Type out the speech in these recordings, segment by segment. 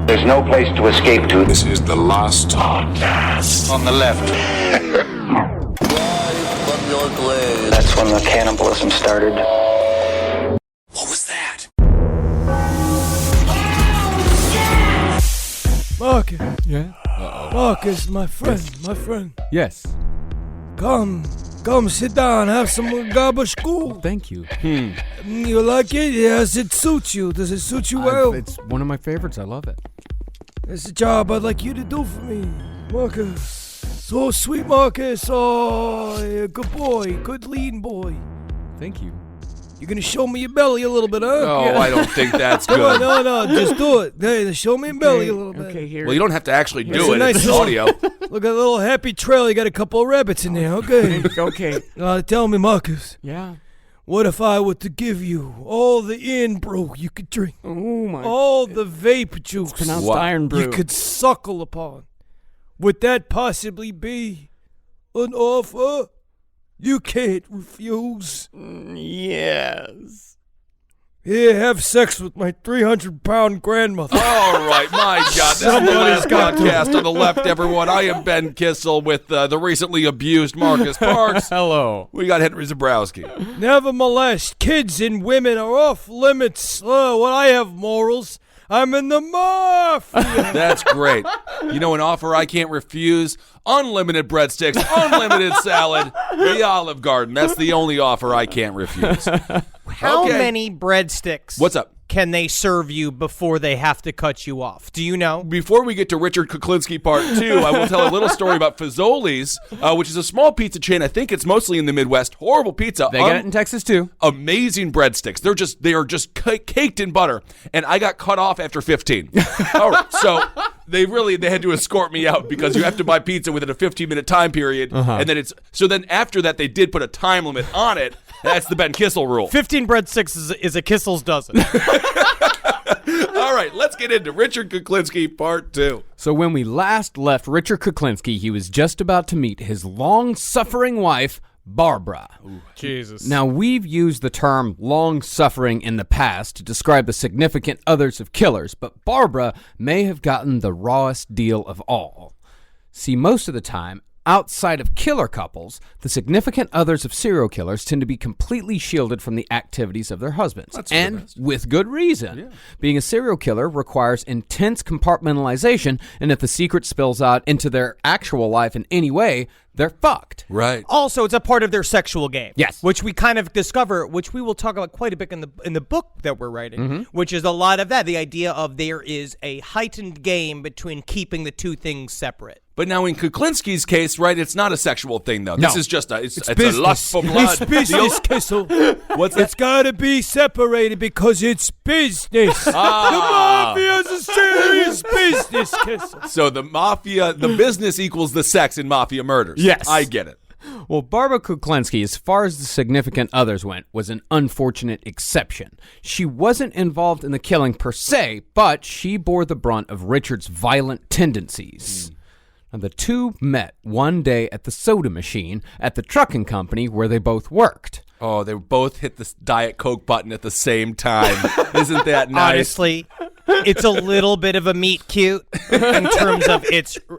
There's no place to escape to. This is the last podcast. On the left. That's when the cannibalism started. What was that? Marcus. Yeah? Marcus, my friend. Yes. Come, sit down, have some gabagool. Thank you. You like it? Does it suit you? Does it suit you well? It's one of my favorites. I love it. It's a job I'd like you to do for me, Marcus. So sweet, Marcus. Oh, yeah, good boy, good lean boy. Thank you. You gonna show me your belly a little bit, huh? Oh, Yeah. I don't think that's Come good. on, no, just do it. Hey, show me your belly a little bit. Okay, here. Well, you don't have to actually It's do a it. nice It's little- audio. Look at a little happy trail. You got a couple of rabbits in there. Okay. Okay. Tell me, Marcus. Yeah. What if I were to give you all the in brew you could drink? Oh, my. All the vape juice Pronounced What? iron brew. you could suckle upon. Would that possibly be an offer you can't refuse? Yes. Here, have sex with my 300-pound grandmother. All right, my God. This is the Somebody's last got to. podcast on the left, everyone. I am Ben Kissel with the recently abused Marcus Parks. Hello. We got Henry Zabrowski. Never molest. Kids and women are off limits. What I have morals. I'm in the mafia. That's great. You know an offer I can't refuse? Unlimited breadsticks, unlimited salad, the Olive Garden. That's the only offer I can't refuse. How Okay. many breadsticks What's up? can they serve you before they have to cut you off? Do you know? Before we get to Richard Kuklinski Part 2, I will tell a little story about Fazoli's, which is a small pizza chain. I think it's mostly in the Midwest. Horrible pizza. They got it in Texas, too. Amazing breadsticks. They are just caked in butter, and I got cut off after 15. All right, so they had to escort me out because you have to buy pizza within a 15-minute time period, and then after that they did put a time limit on it. That's the Ben Kissel rule. 15 breadsticks is a Kissel's dozen. All right, let's get into Richard Kuklinski Part 2. So when we last left Richard Kuklinski, he was just about to meet his long-suffering wife, Barbara. Jesus. Now, we've used the term long-suffering in the past to describe the significant others of killers, but Barbara may have gotten the rawest deal of all. See, most of the time, outside of killer couples, the significant others of serial killers tend to be completely shielded from the activities of their husbands. And with good reason. Yeah. Being a serial killer requires intense compartmentalization, and if the secret spills out into their actual life in any way, they're fucked. Right. Also, it's a part of their sexual game. Yes. Which we kind of discover, which we will talk about quite a bit in the book that we're writing, which is a lot of that, the idea of there is a heightened game between keeping the two things separate. But now in Kuklinski's case, right, it's not a sexual thing, though. No. This is just it's a business. lust for blood. It's business, Kissel. What's that? It's gotta be separated because it's business. The mafia's a serious business, Kissel. So the mafia, the business equals the sex in mafia murders. Yes. I get it. Well, Barbara Kuklinski, as far as the significant others went, was an unfortunate exception. She wasn't involved in the killing per se, but she bore the brunt of Richard's violent tendencies. Now, the two met one day at the soda machine at the trucking company where they both worked. Oh, they both hit the Diet Coke button at the same time. Isn't that nice? Honestly, it's a little bit of a meet cute in terms of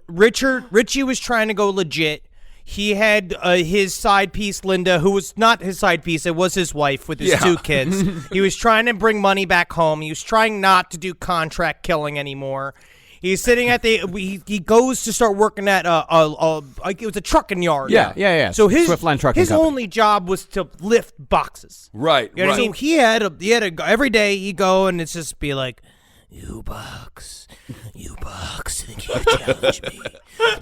Richie was trying to go legit. He had his side piece, Linda, who was not his side piece. It was his wife with his two kids. He was trying to bring money back home. He was trying not to do contract killing anymore. He's sitting at he goes to start working at it was a trucking yard. Yeah. So his Swiftline Trucking his Company. only job was to lift boxes. Right, You know what I right. mean? He had a every day he'd go and it's just be like, you box, think you challenge me?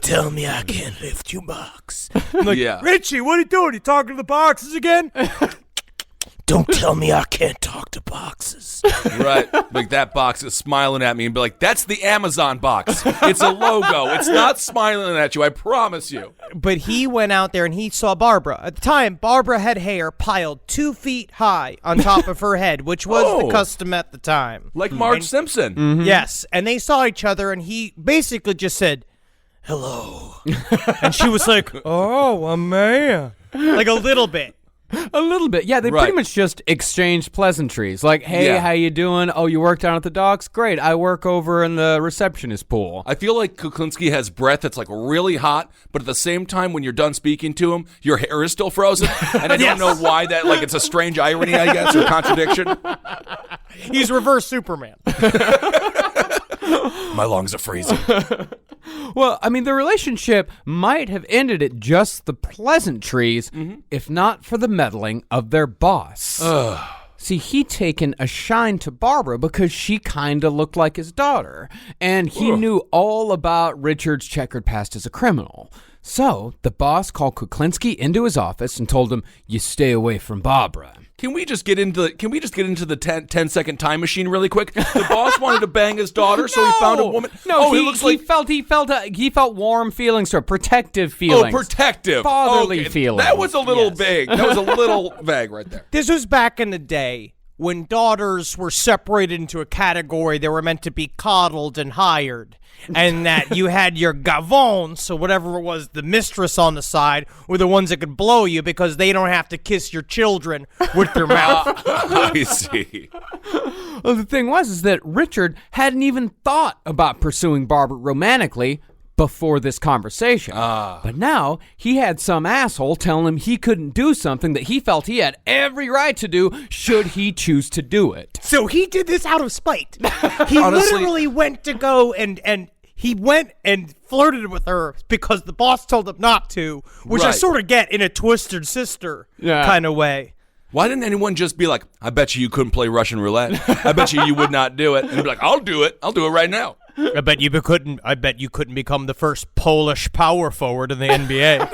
Tell me I can't lift you box. I'm like, Yeah. Richie, what are you doing? You talking to the boxes again? Don't tell me I can't talk to boxes. Right. Like that box is smiling at me and be like, that's the Amazon box. It's a logo. It's not smiling at you, I promise you. But he went out there and he saw Barbara. At the time, Barbara had hair piled 2 feet high on top of her head, which was the custom at the time. Like Marge Simpson. Yes, and they saw each other and he basically just said, hello. And she was like, Oh, a man. like a little bit. A little bit. Yeah, they Right. pretty much just exchanged pleasantries. Like, hey, Yeah. how you doing? Oh, you work down at the docks? Great. I work over in the receptionist pool. I feel like Kuklinski has breath that's like really hot, but at the same time, when you're done speaking to him, your hair is still frozen. And I don't know why that, like, it's a strange irony, I guess, or contradiction. He's reverse Superman. My lungs are freezing. Well, I mean, the relationship might have ended at just the pleasantries, if not for the meddling of their boss. See, he'd taken a shine to Barbara because she kind of looked like his daughter, and he knew all about Richard's checkered past as a criminal. So the boss called Kuklinski into his office and told him, "You stay away from Barbara." Can we just get into the 10-second time machine really quick? The boss wanted to bang his daughter, so he found a woman. No, it looks like he felt warm feelings or protective feelings. protective, Fatherly feelings. That was a little Yes. vague. That was a little vague right there. This was back in the day when daughters were separated into a category. They were meant to be coddled and hired. And that you had your gavon, so whatever it was, the mistress on the side, were the ones that could blow you because they don't have to kiss your children with their mouth. I see. Well, the thing is that Richard hadn't even thought about pursuing Barbara romantically before this conversation. But now he had some asshole telling him he couldn't do something that he felt he had every right to do should he choose to do it. So he did this out of spite. He Honestly- literally went to go and he went and flirted with her because the boss told him not to, which I Right. sort of get in a Twisted Sister Yeah. kind of way. Why didn't anyone just be like, I bet you couldn't play Russian roulette. I bet you would not do it. And be like, I'll do it. I'll do it right now. I bet you couldn't become the first Polish power forward in the NBA.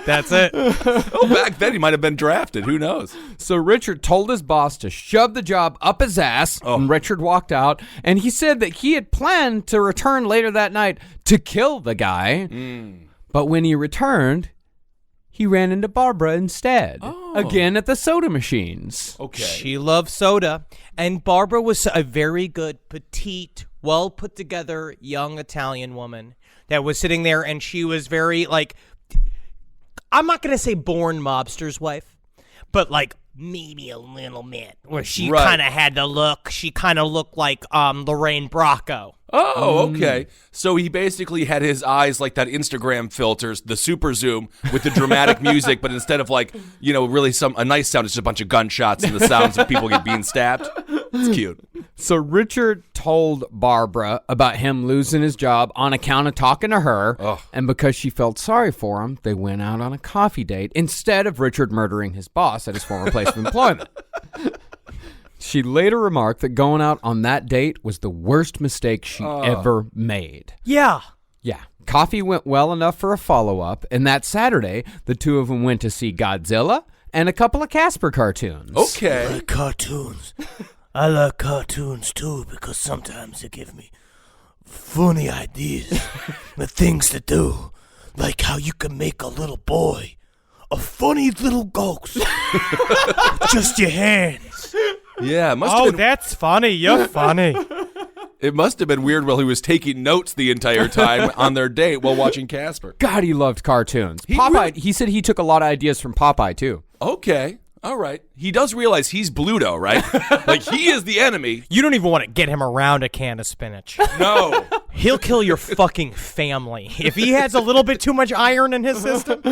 That's it. Oh, back then he might have been drafted. Who knows? So Richard told his boss to shove the job up his ass, and Richard walked out, and he said that he had planned to return later that night to kill the guy. But when he returned, he ran into Barbara instead. Again at the soda machines. Okay. She loved soda, and Barbara was a very good, petite, well put together young Italian woman that was sitting there, and she was very like, I'm not gonna say born mobster's wife, but like maybe a little bit, where she Right. kind of had the look. She kind of looked like Lorraine Bracco. Oh, okay. So he basically had his eyes like that Instagram filters, the super zoom with the dramatic music, but instead of like, really a nice sound, it's just a bunch of gunshots and the sounds of people being stabbed. It's cute. So Richard told Barbara about him losing his job on account of talking to her, and because she felt sorry for him, they went out on a coffee date instead of Richard murdering his boss at his former place of employment. She later remarked that going out on that date was the worst mistake she ever made. Yeah. Yeah, coffee went well enough for a follow-up, and that Saturday, the two of them went to see Godzilla and a couple of Casper cartoons. Okay. Cartoons. I like cartoons too because sometimes they give me funny ideas, the things to do, like how you can make a little boy a funny little ghost. Just your hands. Yeah, it must Oh, have been, that's funny. You're funny. it must have been weird while he was taking notes the entire time on their date while watching Casper. God, he loved cartoons. He Popeye, really- he said he took a lot of ideas from Popeye, too. Okay. All right. He does realize he's Bluto, right? Like, he is the enemy. You don't even want to get him around a can of spinach. No. He'll kill your fucking family if he has a little bit too much iron in his system.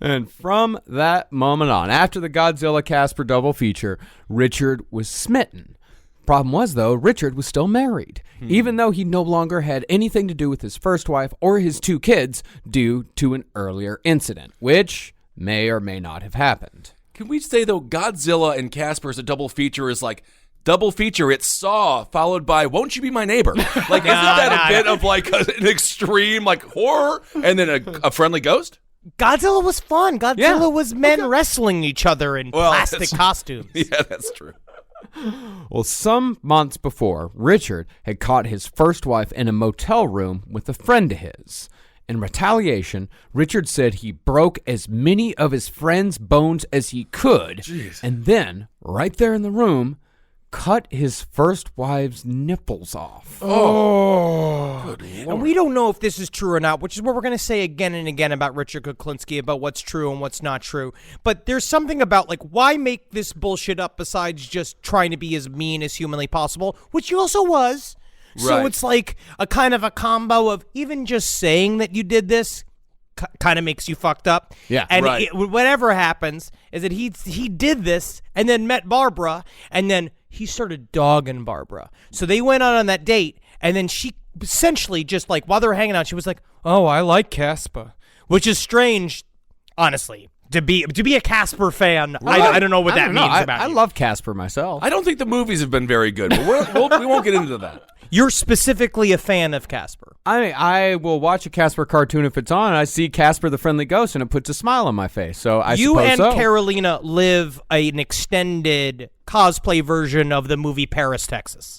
And from that moment on, after the Godzilla Casper double feature, Richard was smitten. Problem was, though, Richard was still married, even though he no longer had anything to do with his first wife or his two kids due to an earlier incident, which may or may not have happened. Can we say, though, Godzilla and Casper as a double feature is like, double feature, it's Saw, followed by Won't You Be My Neighbor? Like, isn't that a bit of like an extreme like horror and then a friendly ghost? Godzilla was fun. Godzilla was men wrestling each other in plastic that's- costumes. Yeah, that's true. Well, some months before, Richard had caught his first wife in a motel room with a friend of his. In retaliation, Richard said he broke as many of his friend's bones as he could, and then, right there in the room, cut his first wife's nipples off. Good And Lord. we don't know if this is true or not, which is what we're going to say again and again about Richard Kuklinski, about what's true and what's not true. But there's something about, like, why make this bullshit up besides just trying to be as mean as humanly possible, which he also was. So Right. it's like a kind of a combo of even just saying that you did this kind of makes you fucked up. Yeah. And Right. whatever happens is that he did this and then met Barbara, and then he started dogging Barbara. So they went out on that date, and then she essentially just, like, while they were hanging out, she was like, "Oh, I like Casper," which is strange, honestly. To be a Casper fan, I don't know what that means about I you. love Casper myself. I don't think the movies have been very good, but we won't get into that. You're specifically a fan of Casper. I will watch a Casper cartoon if it's on. I see Casper the Friendly Ghost, and it puts a smile on my face. So I You suppose and so. Carolina live an extended cosplay version of the movie Paris, Texas.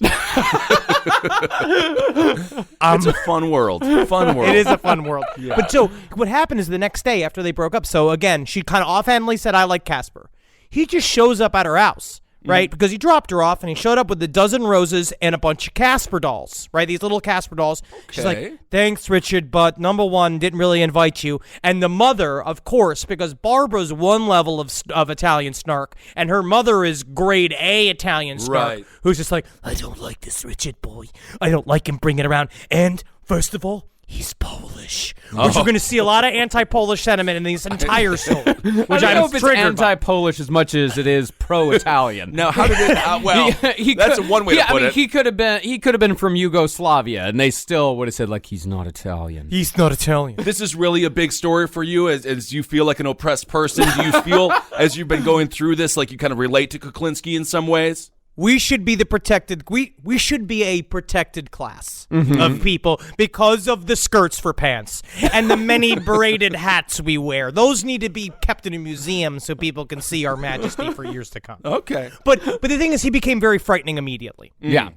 It's a fun world. Fun world. It is a fun world. But so what happened is the next day after they broke up, so again, she kind of offhandedly said, "I like Casper." He just shows up at her house, right? Because he dropped her off and he showed up with a dozen roses and a bunch of Casper dolls, right? These little Casper dolls. She's Okay. like, "Thanks, Richard, but number one, didn't really invite you." And the mother, of course, because Barbara's one level of Italian snark and her mother is grade A Italian snark, Right. who's just like, I don't like this Richard boy. I don't like him bringing it around. And, first of all, he's Polish. which we're going to see a lot of anti-Polish sentiment in this entire story, which I don't I'm know if it's triggered by. anti-Polish as much as it is pro-Italian. Now, how did it? Well, that's one way to put it. He could have been from Yugoslavia, and they still would have said, like, he's not Italian. He's not Italian. This is really a big story for you as you feel like an oppressed person. Do you feel, as you've been going through this, like you kind of relate to Kuklinski in some ways? We should be the protected. We should be a protected class of people because of the skirts for pants and the many braided hats we wear. Those need to be kept in a museum so people can see our majesty for years to come. Okay. But the thing is, he became very frightening immediately. Yeah.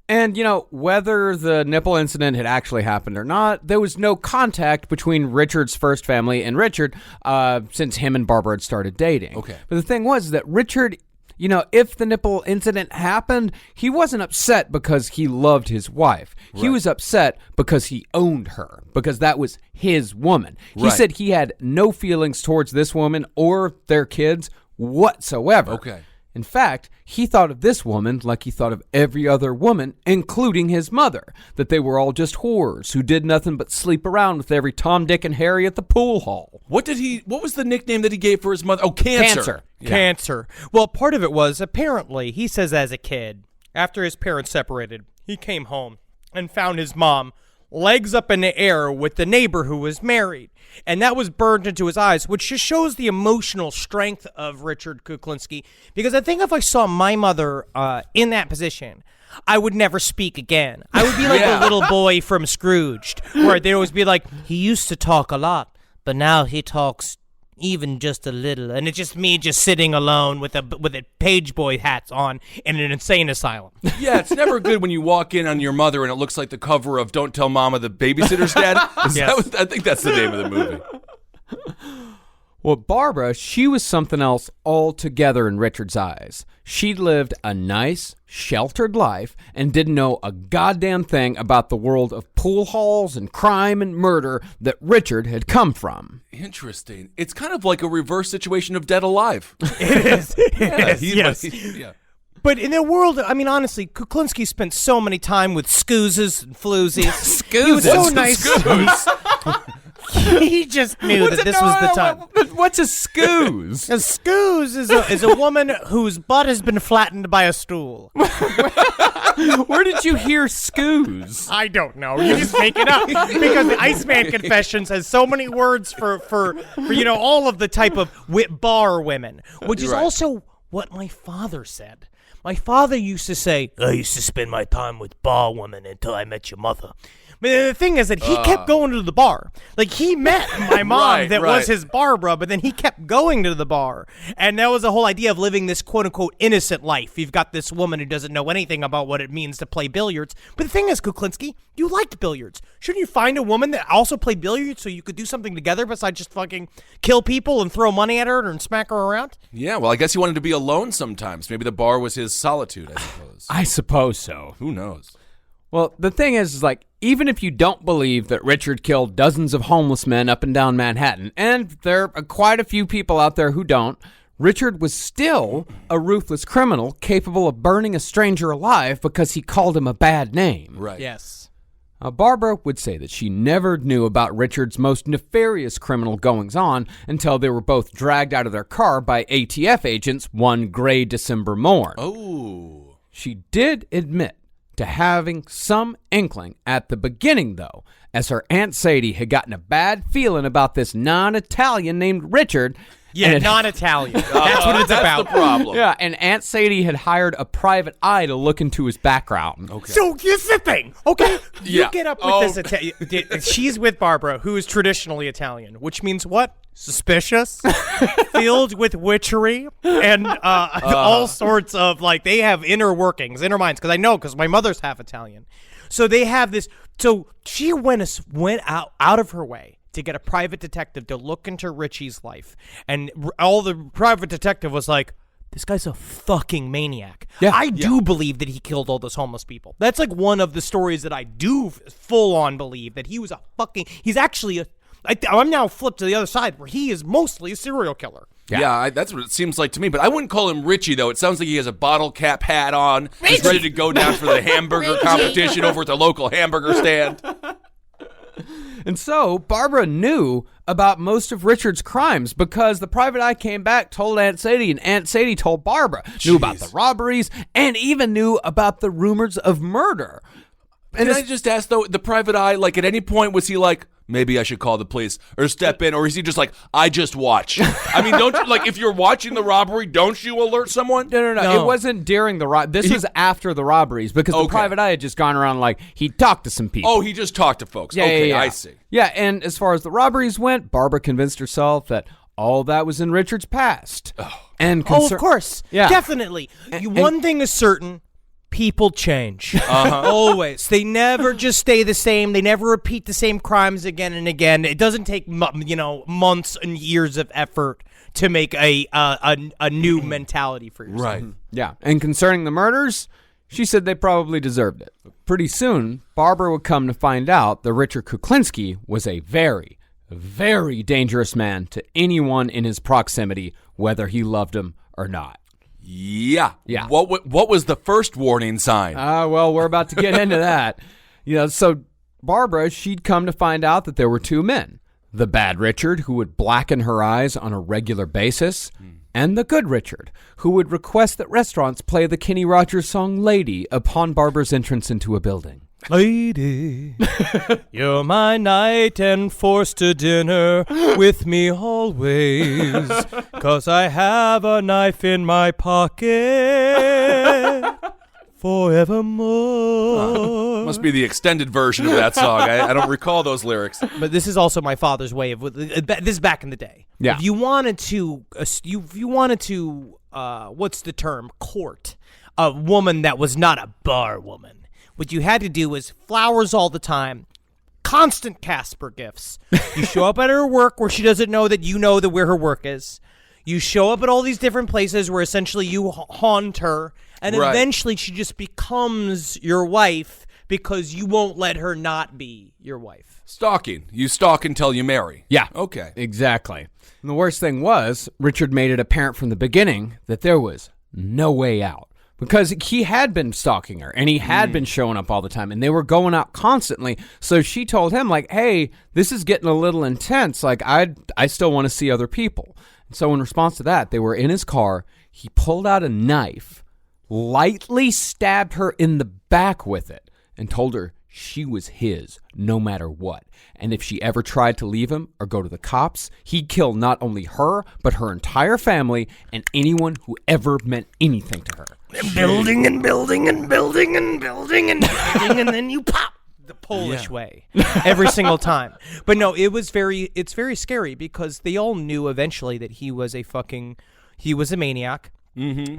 And, whether the nipple incident had actually happened or not, there was no contact between Richard's first family and Richard since him and Barbara had started dating. Okay. But the thing was that Richard, if the nipple incident happened, he wasn't upset because he loved his wife. He was upset because he owned her, because that was his woman. He Right. said he had no feelings towards this woman or their kids whatsoever. Okay. In fact, he thought of this woman like he thought of every other woman, including his mother, that they were all just whores who did nothing but sleep around with every Tom, Dick, and Harry at the pool hall. What was the nickname that he gave for his mother? Oh, Cancer. Cancer. Well, part of it was, apparently, he says as a kid, after his parents separated, he came home and found his mom legs up in the air with the neighbor who was married. And that was burned into his eyes, which just shows the emotional strength of Richard Kuklinski. Because I think if I saw my mother in that position, I would never speak again. I would be like the little boy from Scrooged, where they always be like, he used to talk a lot, but now he talks even just a little. And it's just me just sitting alone with a page boy hats on in an insane asylum. Yeah, it's never good when you walk in on your mother and it looks like the cover of Don't Tell Mama the Babysitter's Dead. I think that's the name of the movie. Well, Barbara, she was something else altogether in Richard's eyes. She'd lived a nice, sheltered life and didn't know a goddamn thing about the world of pool halls and crime and murder that Richard had come from. Interesting. It's kind of like a reverse situation of Dead Alive. It is. Yes. Yeah. But in the world, I mean, honestly, Kuklinski spent so many time with scoozes and floozies. He was so nice. He just knew that this was the time. What's a scoos? A scoos is a woman whose butt has been flattened by a stool. Where did you hear scoos? I don't know. You just make it up because the Iceman Confessions has so many words for all of the type of bar women, which is also what my father said. My father used to say, I used to spend my time with bar women until I met your mother. But the thing is that he kept going to the bar. Like, he met my mom that was his Barbara, but then he kept going to the bar. And that was the whole idea of living this quote-unquote innocent life. You've got this woman who doesn't know anything about what it means to play billiards. But the thing is, Kuklinski, you liked billiards. Shouldn't you find a woman that also played billiards so you could do something together besides just fucking kill people and throw money at her and smack her around? Yeah, well, I guess he wanted to be alone sometimes. Maybe the bar was his was solitude, I suppose. I suppose so. Who knows? Well, the thing is like, even if you don't believe that Richard killed dozens of homeless men up and down Manhattan, and there are quite a few people out there who don't, Richard was still a ruthless criminal capable of burning a stranger alive because he called him a bad name. Right. Yes. Barbara would say that she never knew about Richard's most nefarious criminal goings-on until they were both dragged out of their car by ATF agents one gray December morn. Oh. She did admit to having some inkling at the beginning, though, as her Aunt Sadie had gotten a bad feeling about this non-Italian named Richard. Yeah, and non-Italian. That's what it's That's about. the problem. Yeah, and Aunt Sadie had hired a private eye to look into his background. Okay. So here's the thing, okay? Yeah. You get up with this Italian. She's with Barbara, who is traditionally Italian, which means what? Suspicious, filled with witchery, and all sorts of, like, they have inner workings, inner minds, because my mother's half Italian. So they have this. So she went out of her way to get a private detective to look into Richie's life. And all the private detective was like, this guy's a fucking maniac. Yeah. I do believe that he killed all those homeless people. That's like one of the stories that I do full on believe that he was he's actually I'm now flipped to the other side where he is mostly a serial killer. Yeah, that's what it seems like to me. But I wouldn't call him Richie, though. It sounds like he has a bottle cap hat on. He's ready to go down for the hamburger competition over at the local hamburger stand. And so Barbara knew about most of Richard's crimes because the private eye came back, told Aunt Sadie, and Aunt Sadie told Barbara. Knew about the robberies and even knew about the rumors of murder. And I just ask, though, the private eye, like, at any point was he like, maybe I should call the police or step in, or is he just like, I just watch? I mean, don't you, like, if you're watching the robbery, don't you alert someone? No. It wasn't during the This was after the robberies because the private eye had just gone around like he talked to some people. Oh, he just talked to folks. Yeah, Okay, yeah. I see. Yeah, and as far as the robberies went, Barbara convinced herself that all that was in Richard's past. And Of course. Yeah. Definitely. One thing is certain. People change. Always. They never just stay the same. They never repeat the same crimes again and again. It doesn't take months and years of effort to make a new mentality for yourself. Right. Yeah, and concerning the murders, she said they probably deserved it. Pretty soon, Barbara would come to find out that Richard Kuklinski was a very, very dangerous man to anyone in his proximity, whether he loved him or not. Yeah. Yeah. What was the first warning sign? Well, we're about to get into that. So Barbara, she'd come to find out that there were two men. The bad Richard, who would blacken her eyes on a regular basis, and the good Richard, who would request that restaurants play the Kenny Rogers song Lady upon Barbara's entrance into a building. Lady, you're my knight and forced to dinner with me always, 'cause I have a knife in my pocket forevermore. Must be the extended version of that song. I don't recall those lyrics. But this is also my father's way of this is back in the day. Yeah. If you wanted to, what's the term? Court a woman that was not a bar woman. What you had to do was flowers all the time, constant Casper gifts. You show up at her work where she doesn't know that you know that where her work is. You show up at all these different places where essentially you haunt her, and Right. eventually she just becomes your wife because you won't let her not be your wife. Stalking. You stalk until you marry. Yeah. Okay. Exactly. And the worst thing was, Richard made it apparent from the beginning that there was no way out. Because he had been stalking her, and he had been showing up all the time, and they were going out constantly. So she told him, like, hey, this is getting a little intense. Like, I still want to see other people. And so in response to that, they were in his car. He pulled out a knife, lightly stabbed her in the back with it, and told her she was his no matter what. And if she ever tried to leave him or go to the cops, he'd kill not only her, but her entire family and anyone who ever meant anything to her. Building and building and building and building and building, and then you pop. The Polish way every single time. But no, it's very scary because they all knew eventually that he was a maniac. Mm-hmm.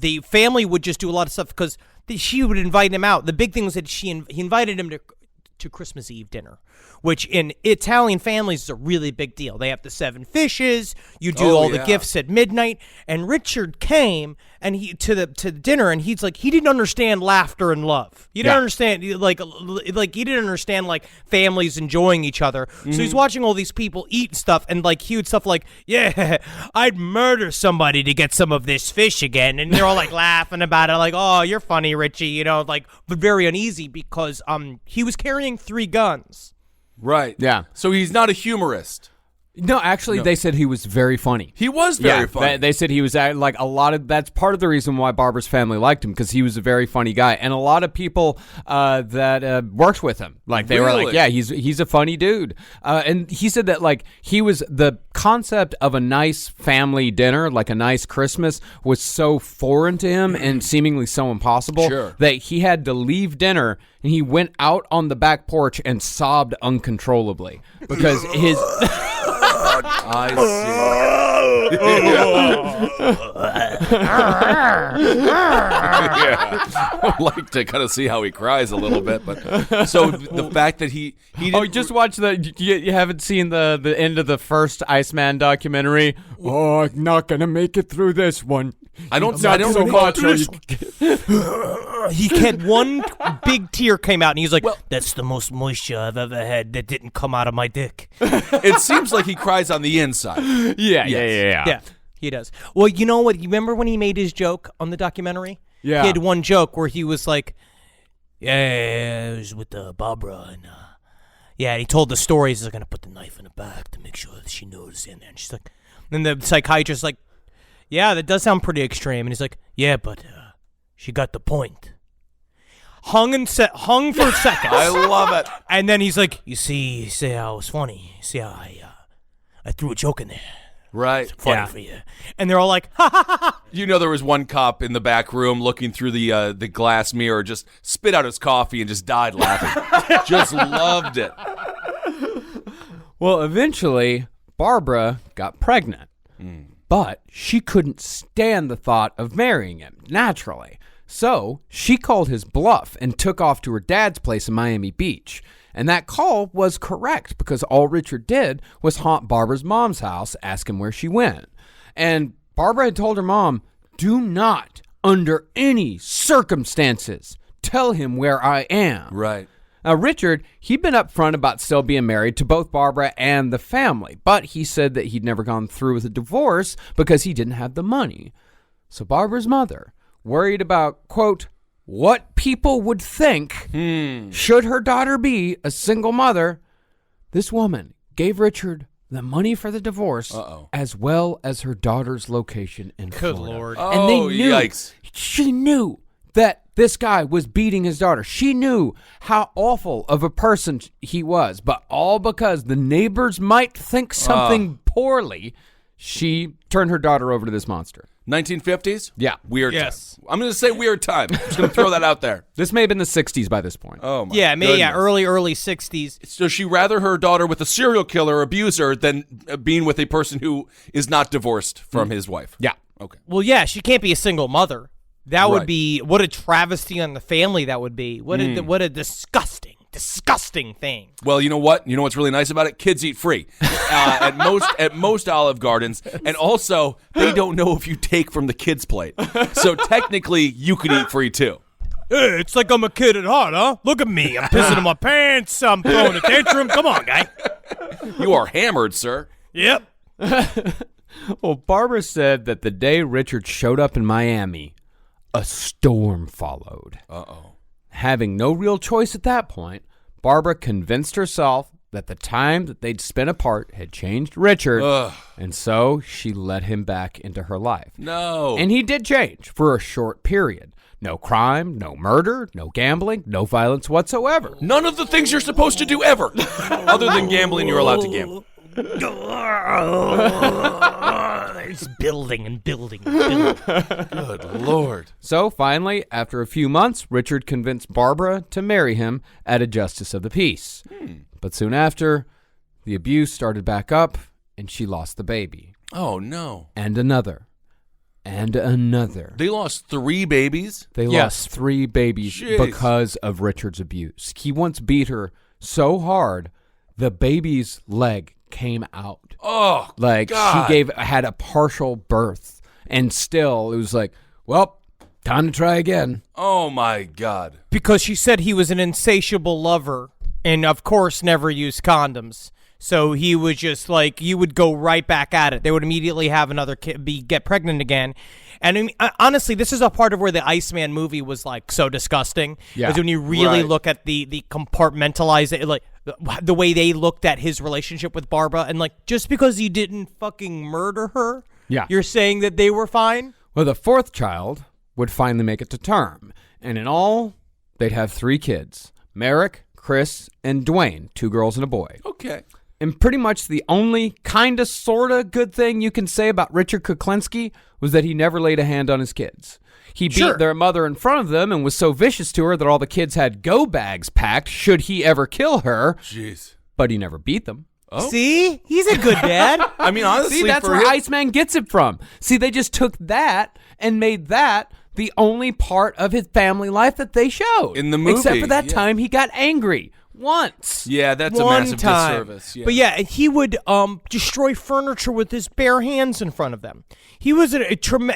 The family would just do a lot of stuff because she would invite him out. The big thing was that he invited him to Christmas Eve dinner, which in Italian families is a really big deal. They have the 7 fishes. You do all the gifts at midnight. And Richard came and he to the dinner, and he's like, he didn't understand laughter and love. He didn't understand like he didn't understand like families enjoying each other. So he's watching all these people eat stuff, and like huge stuff like, yeah, I'd murder somebody to get some of this fish again, and they're all like laughing about it, like, oh, you're funny, Richie, you know, like, but very uneasy because he was carrying 3 guns. Right. Yeah. So he's not a humorist. No, actually, they said he was very funny. He was very funny. They said he was like a lot of. That's part of the reason why Barbara's family liked him, because he was a very funny guy, and a lot of people that worked with him, like they were like, yeah, he's a funny dude. And he said that like he was the concept of a nice family dinner, like a nice Christmas, was so foreign to him and seemingly so impossible that he had to leave dinner and he went out on the back porch and sobbed uncontrollably because his. I see. I'd like to kind of see how he cries a little bit, but so the fact that he didn't, just watch you haven't seen the end of the first Iceman documentary. Oh, I'm not gonna make it through this one. I don't so recall much. He had one big tear came out, and he's like, that's the most moisture I've ever had that didn't come out of my dick. It seems like he cries on the inside. Yeah, he does. Well, you know what? You remember when he made his joke on the documentary? Yeah. He had one joke where he was like, yeah, it was with Barbara, and and he told the story. He's going to put the knife in the back to make sure that she knows in there. And she's like, then the psychiatrist's like, yeah, that does sound pretty extreme. And he's like, yeah, but she got the point. Hung for seconds. I love it. And then he's like, you see how it was funny. You see how I threw a joke in there. Right. Funny for you. And they're all like, ha ha ha ha. You know, there was one cop in the back room looking through the glass mirror, just spit out his coffee and just died laughing. Just loved it. Well, eventually, Barbara got pregnant. But she couldn't stand the thought of marrying him, naturally. So she called his bluff and took off to her dad's place in Miami Beach. And that call was correct because all Richard did was haunt Barbara's mom's house, ask him where she went. And Barbara had told her mom, do not, under any circumstances, tell him where I am. Right. Now, Richard, he'd been upfront about still being married to both Barbara and the family, but he said that he'd never gone through with a divorce because he didn't have the money. So Barbara's mother, worried about, quote, what people would think should her daughter be a single mother, this woman gave Richard the money for the divorce as well as her daughter's location in Florida. Good Lord. And they knew, yikes. she knew that this guy was beating his daughter. She knew how awful of a person he was, but all because the neighbors might think something poorly, she turned her daughter over to this monster. 1950s? Yeah. Weird Yes. time. I'm going to say weird time. I'm just going to throw that out there. This may have been the 60s by this point. Oh, my Yeah, goodness. early 60s. So she rather her daughter with a serial killer abuser than being with a person who is not divorced from his wife? Yeah. Okay. Well, yeah, she can't be a single mother. That would Right. be, what a travesty on the family that would be. What a disgusting thing. Well, you know what? You know what's really nice about it? Kids eat free at most Olive Gardens, and also they don't know if you take from the kids' plate. So technically, you could eat free too. Hey, it's like I'm a kid at heart, huh? Look at me. I'm pissing in my pants. I'm throwing a tantrum. Come on, guy. You are hammered, sir. Yep. Well, Barbara said that the day Richard showed up in Miami, a storm followed. Uh-oh. Having no real choice at that point, Barbara convinced herself that the time that they'd spent apart had changed Richard, and so she let him back into her life. No. And he did change for a short period. No crime, no murder, no gambling, no violence whatsoever. None of the things you're supposed to do ever. Other than gambling, you're allowed to gamble. It's building and building and building. Good Lord. So finally, after a few months, Richard convinced Barbara to marry him at a justice of the peace. But soon after, the abuse started back up, and she lost the baby. Oh, no. And another. And another. They lost 3 babies? They lost 3 babies Jeez. because of Richard's abuse. He once beat her so hard, the baby's leg came out. Oh, Like God. she had a partial birth, and still it was like, Well, time to try again. Oh my God. Because she said he was an insatiable lover and, of course, never used condoms. So he was just like, you would go right back at it. They would immediately have another kid get pregnant again. And I mean, honestly, this is a part of where the Iceman movie was like so disgusting. Yeah. Is when you really Right. look at the compartmentalized, like the way they looked at his relationship with Barbara. And like, just because he didn't fucking murder her, Yeah. you're saying that they were fine? Well, the fourth child would finally make it to term. And in all, they'd have 3 kids. Merrick, Chris, and Dwayne, 2 girls and a boy. Okay. And pretty much the only kinda sorta good thing you can say about Richard Kuklinski was that he never laid a hand on his kids. He beat their mother in front of them and was so vicious to her that all the kids had go bags packed should he ever kill her. Jeez. But he never beat them. Oh. See? He's a good dad. I mean, honestly, See, that's for where him, Iceman gets it from. See, they just took that and made that the only part of his family life that they showed. In the movie, Except for that yeah. time he got angry. Once. Yeah, that's a One massive time. disservice. Yeah. But yeah, he would destroy furniture with his bare hands in front of them. He was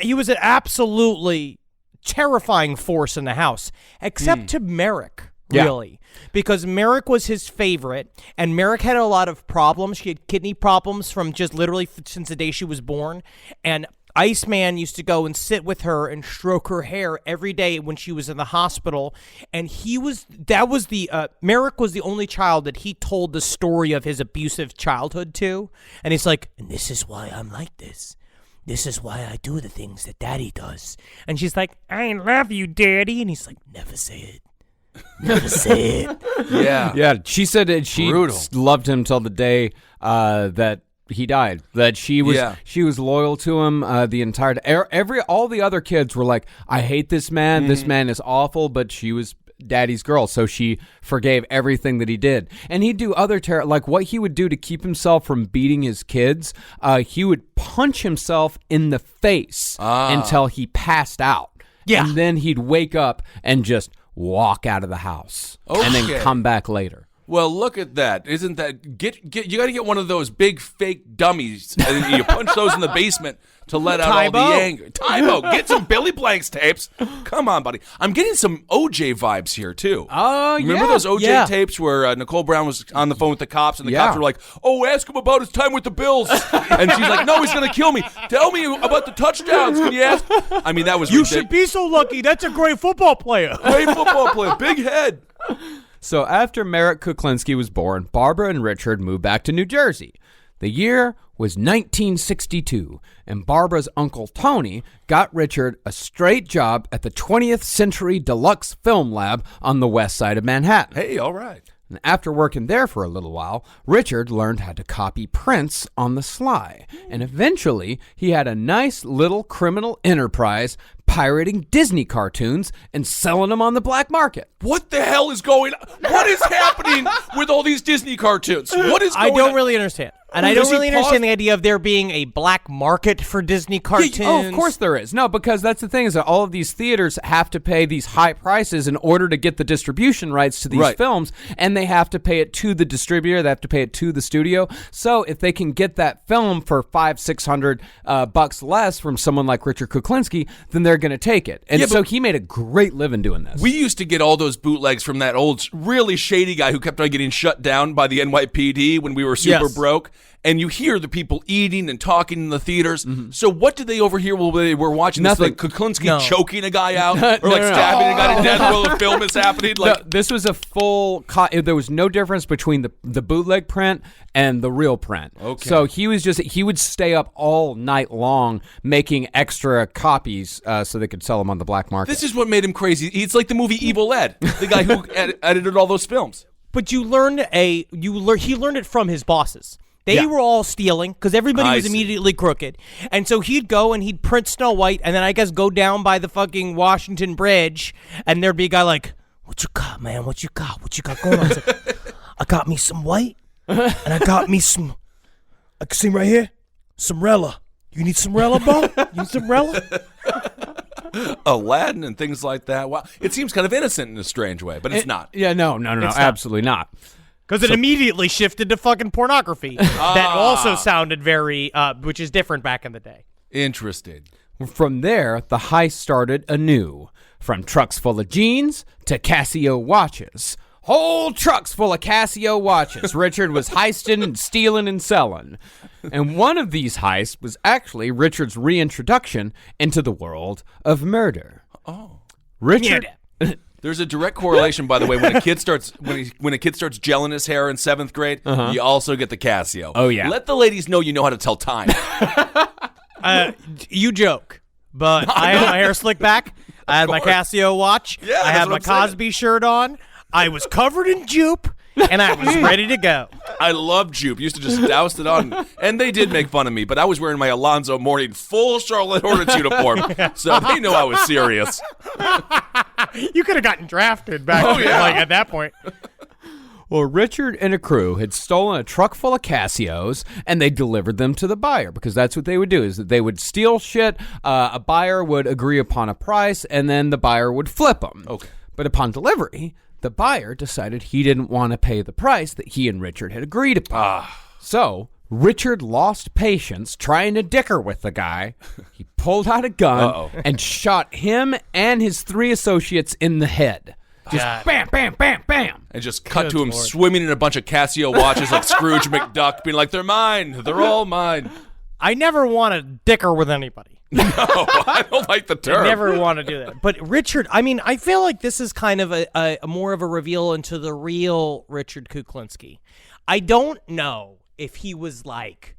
he was an absolutely terrifying force in the house, except to Merrick, Yeah. really. Because Merrick was his favorite, and Merrick had a lot of problems. She had kidney problems from just literally since the day she was born. And Iceman used to go and sit with her and stroke her hair every day when she was in the hospital. And Merrick was the only child that he told the story of his abusive childhood to. And he's like, And this is why I'm like this. This is why I do the things that Daddy does. and she's like, I love you, Daddy. And he's like, Never say it. Never say it. yeah. Yeah, she said that she Brutal. loved him till the day that he died. That she was loyal to him the entire all the other kids were like, I hate this man. This man is awful. But she was Daddy's girl, so she forgave everything that he did. And he'd do other like what he would do to keep himself from beating his kids. He would punch himself in the face until he passed out. Yeah. And then he'd wake up and just walk out of the house and then Okay. come back later. Well, look at that. Isn't that you got to get one of those big fake dummies and you punch those in the basement to let out all the Tybo. anger. Tybo, get some Billy Blanks tapes. Come on, buddy. I'm getting some OJ vibes here too. Oh, Remember yeah. those OJ Yeah. tapes where Nicole Brown was on the phone with the cops and the Yeah. cops were like, "Oh, ask him about his time with the Bills," and she's like, "No, he's gonna kill me. Tell me about the touchdowns. Can you ask?" I mean, that was you ridiculous. should be so lucky. That's a great football player. Great football player, big head. So after Merrick Kuklinski was born, Barbara and Richard moved back to New Jersey. The year was 1962, and Barbara's uncle Tony got Richard a straight job at the 20th Century Deluxe Film Lab on the west side of Manhattan. Hey, all right. And after working there for a little while, Richard learned how to copy prints on the sly. And eventually, he had a nice little criminal enterprise pirating Disney cartoons and selling them on the black market. What the hell is going on? What is happening with all these Disney cartoons? What is going I don't on? really understand. And I Does don't he really pause- understand the idea of there being a black market for Disney cartoons. Oh, of course there is. No, because that's the thing is that all of these theaters have to pay these high prices in order to get the distribution rights to these Right. films, and they have to pay it to the distributor. They have to pay it to the studio. So if they can get that film for $500-600 bucks less from someone like Richard Kuklinski, then they're going to take it. And Yeah, so but- he made a great living doing this. We used to get all those bootlegs from that old, really shady guy who kept on getting shut down by the NYPD when we were super Yes. broke. And you hear the people eating and talking in the theaters. So what did they overhear while they were watching Nothing. this? Like Kuklinski No. choking a guy out? Or like no. stabbing a guy to death while the film is happening? Like, No, this was a full. There was no difference between the bootleg print and the real print. Okay. So he would stay up all night long making extra copies so they could sell them on the black market. this is what made him crazy. It's like the movie Evil Ed, the guy who edited all those films. But he learned it from his bosses. They Yeah. were all stealing because everybody I was see. immediately crooked. And so he'd go and he'd print Snow White and then I guess go down by the fucking Washington Bridge and there'd be a guy like, What you got, man? What you got? What you got going on? I said, I got me some white, and I got me some. I can see right here, some Rella. You need some Rella, bro? You need some Rella? Aladdin and things like that. Wow. It seems kind of innocent in a strange way, but it's not. Yeah, no, absolutely not. because it immediately shifted to fucking pornography. That also sounded very, which is different back in the day. Interesting. From there, the heist started anew. From trucks full of jeans to Casio watches. Whole trucks full of Casio watches Richard was heisting and stealing and selling. And one of these heists was actually Richard's reintroduction into the world of murder. Oh. Richard... There's a direct correlation, by the way, when a kid starts when a kid starts gelling his hair in 7th grade, you also get the Casio. Oh, yeah. Let the ladies know you know how to tell time. You joke, but I had my hair slicked back. I had my Casio watch. Yeah, I that's had what my I'm saying. Cosby shirt on. I was covered in jupe, and I was ready to go. I love Jupe. Used to just douse it on. And they did make fun of me, but I was wearing my Alonzo Mourning full Charlotte Hornets uniform, so they know I was serious. You could have gotten drafted back at that point. Well, Richard and a crew had stolen a truck full of Casios, and they delivered them to the buyer, because that's what they would do, is that they would steal shit, a buyer would agree upon a price, and then the buyer would flip them. Okay. But upon delivery, the buyer decided he didn't want to pay the price that he and Richard had agreed upon. So, Richard lost patience trying to dicker with the guy. He pulled out a gun and shot him and his 3 associates in the head. Just bam, bam, bam, bam. And just cut to him swimming in a bunch of Casio watches like Scrooge McDuck, being like, they're mine. They're all mine. I never want to dicker with anybody. No, I don't like the term. I never want to do that. But Richard, I mean, I feel like this is kind of a more of a reveal into the real Richard Kuklinski. I don't know if he was like